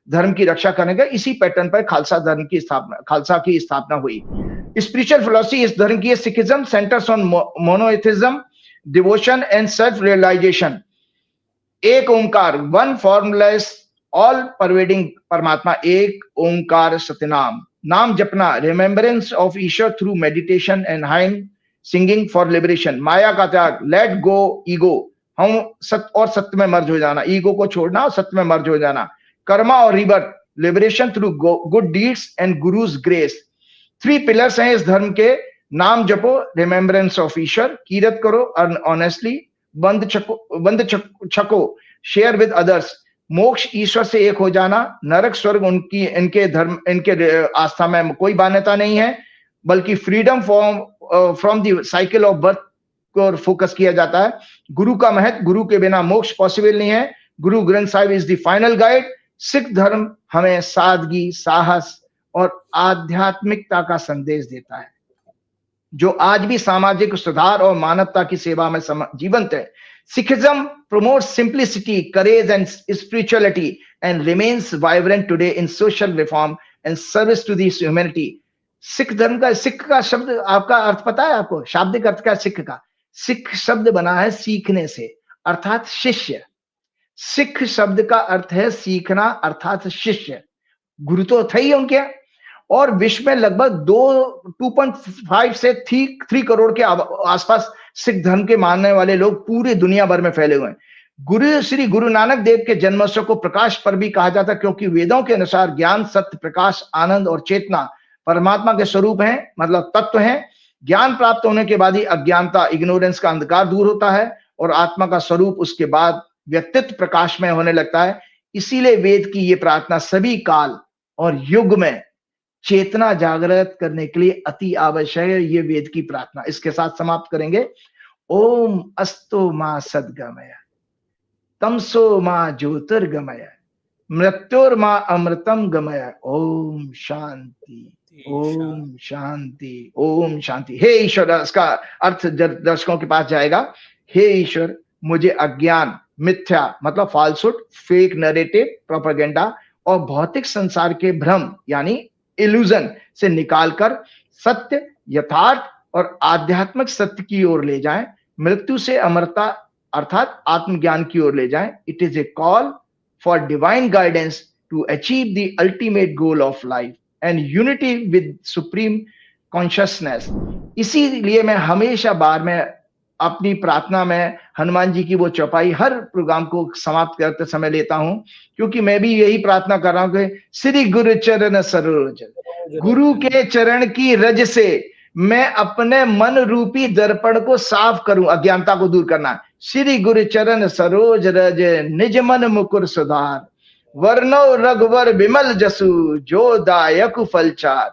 धर्म की रक्षा करने का, इसी पैटर्न पर खालसा की स्थापना हुई। स्पिरिचुअल फिलॉसफी इस धर्म की Sikhism centres on monotheism, devotion and self realisation. Ek Onkar, one formless all pervading परमात्मा, एक ओंकार सतनाम, नाम जपना, रिमेम्बरेंस ऑफ ईश्वर through meditation and hymn singing for liberation, माया का त्याग, लेट गो ईगो, हम सत्य और सत्य में मर्ज हो जाना, ईगो को छोड़ना और सत्य में मर्ज हो जाना, कर्मा और rebirth, liberation through good deeds and guru's grace. 3 pillars हैं इस धर्म के, नाम जपो, रिमेम्बरेंस ऑफ ईश्वर, कीरत करो, अर्न ऑनेस्टली, बंद छको, शेयर विद अदर्स, मोक्ष ईश्वर से एक हो जाना, नरक स्वर्ग इनके आस्था में कोई मान्यता नहीं है, बल्कि freedom from the cycle of birth को फोकस किया जाता है। गुरु का महत्व, गुरु के बिना मोक्ष पॉसिबल नहीं है। गुरु Granth Sahib is the final guide. Sikh धर्म हमें सादगी, साहस और आध्यात्मिकता का संदेश देता है, जो आज भी सामाजिक सुधार और मानवता की सेवा में जीवंत है। Sikhism promotes simplicity, courage and spirituality and remains vibrant today in social reform and service to the humanity। Sikh धर्म का, सिख का शब्द आपका अर्थ पता है आपको? शाब्दिक अर्थ क्या सिख का? सिख शब्द बना है सीखने से, अर्थात शिष्य। सिख शब्द का अर्थ है सीखना, अर्थात शिष्य। गुरु तो थे ही उनके, और विश्व में लगभग 2.5 से 3 करोड़ के आसपास सिख धर्म के मानने वाले लोग पूरी दुनिया भर में फैले हुए हैं। श्री गुरु नानक देव के जन्मोत्सव को प्रकाश पर्व भी कहा जाता है, क्योंकि वेदों के अनुसार ज्ञान, सत्य, प्रकाश, आनंद और चेतना परमात्मा के स्वरूप हैं, मतलब तत्व हैं। ज्ञान प्राप्त होने के बाद ही अज्ञानता, इग्नोरेंस का अंधकार दूर होता है और आत्मा का स्वरूप उसके बाद व्यक्तित्व प्रकाश में होने लगता है। इसीलिए वेद की ये प्रार्थना सभी काल और युग में चेतना जागृत करने के लिए अति आवश्यक है, ये वेद की प्रार्थना। इसके साथ समाप्त करेंगे। ओम अस्तो मा सद्गमय, तमसो मा ज्योतिर्गमय, मृत्योर्मा अमृतम गमय। ओम शांति, ओम शांति, ओम शांति। हे ईश्वर, इसका अर्थ दर्शकों के पास जाएगा। हे ईश्वर, मुझे अज्ञान, मिथ्या मतलब फाल्सुड, फेक नैरेटिव, प्रोपेगेंडा और भौतिक संसार के भ्रम यानी इल्यूजन से निकालकर सत्य, यथार्थ और आध्यात्मिक सत्य की ओर ले जाएं, मृत्यु से अमरता अर्थात आत्मज्ञान की ओर ले जाएं। It is a call for divine guidance to achieve the ultimate goal of life and unity with supreme consciousness. इसीलिए मैं हमेशा बार में अपनी प्रार्थना में हनुमान जी की वो चौपाई हर प्रोग्राम को समाप्त करते समय लेता हूं, क्योंकि मैं भी यही प्रार्थना कर रहा हूं कि श्री गुरु चरण सरोज, गुरु के चरण की रज से मैं अपने मन रूपी दर्पण को साफ करूं, अज्ञानता को दूर करना। श्री गुरु चरण सरोज रज निज मन मुकुर सुधार, वर्णो रघुवर विमल जसु जो दायक फलचार,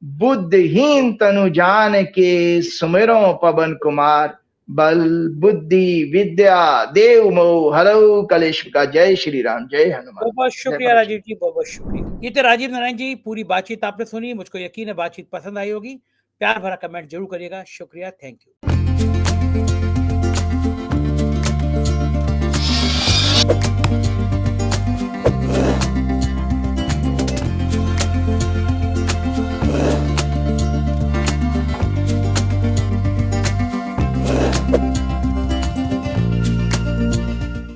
बुद्धिहीन तनु जान के सुमिरो पवन कुमार, बल बुद्धि विद्या देव मोह हरऊ कलेश का। जय श्री राम, जय हनुमान। बहुत बहुत जय शुक्रिया पराशर। राजीव जी, बहुत बहुत शुक्रिया। ये थे राजीव नारायण जी, पूरी बातचीत आपने सुनी, मुझको यकीन है बातचीत पसंद आई होगी। प्यार भरा कमेंट जरूर करिएगा। शुक्रिया, थैंक यू।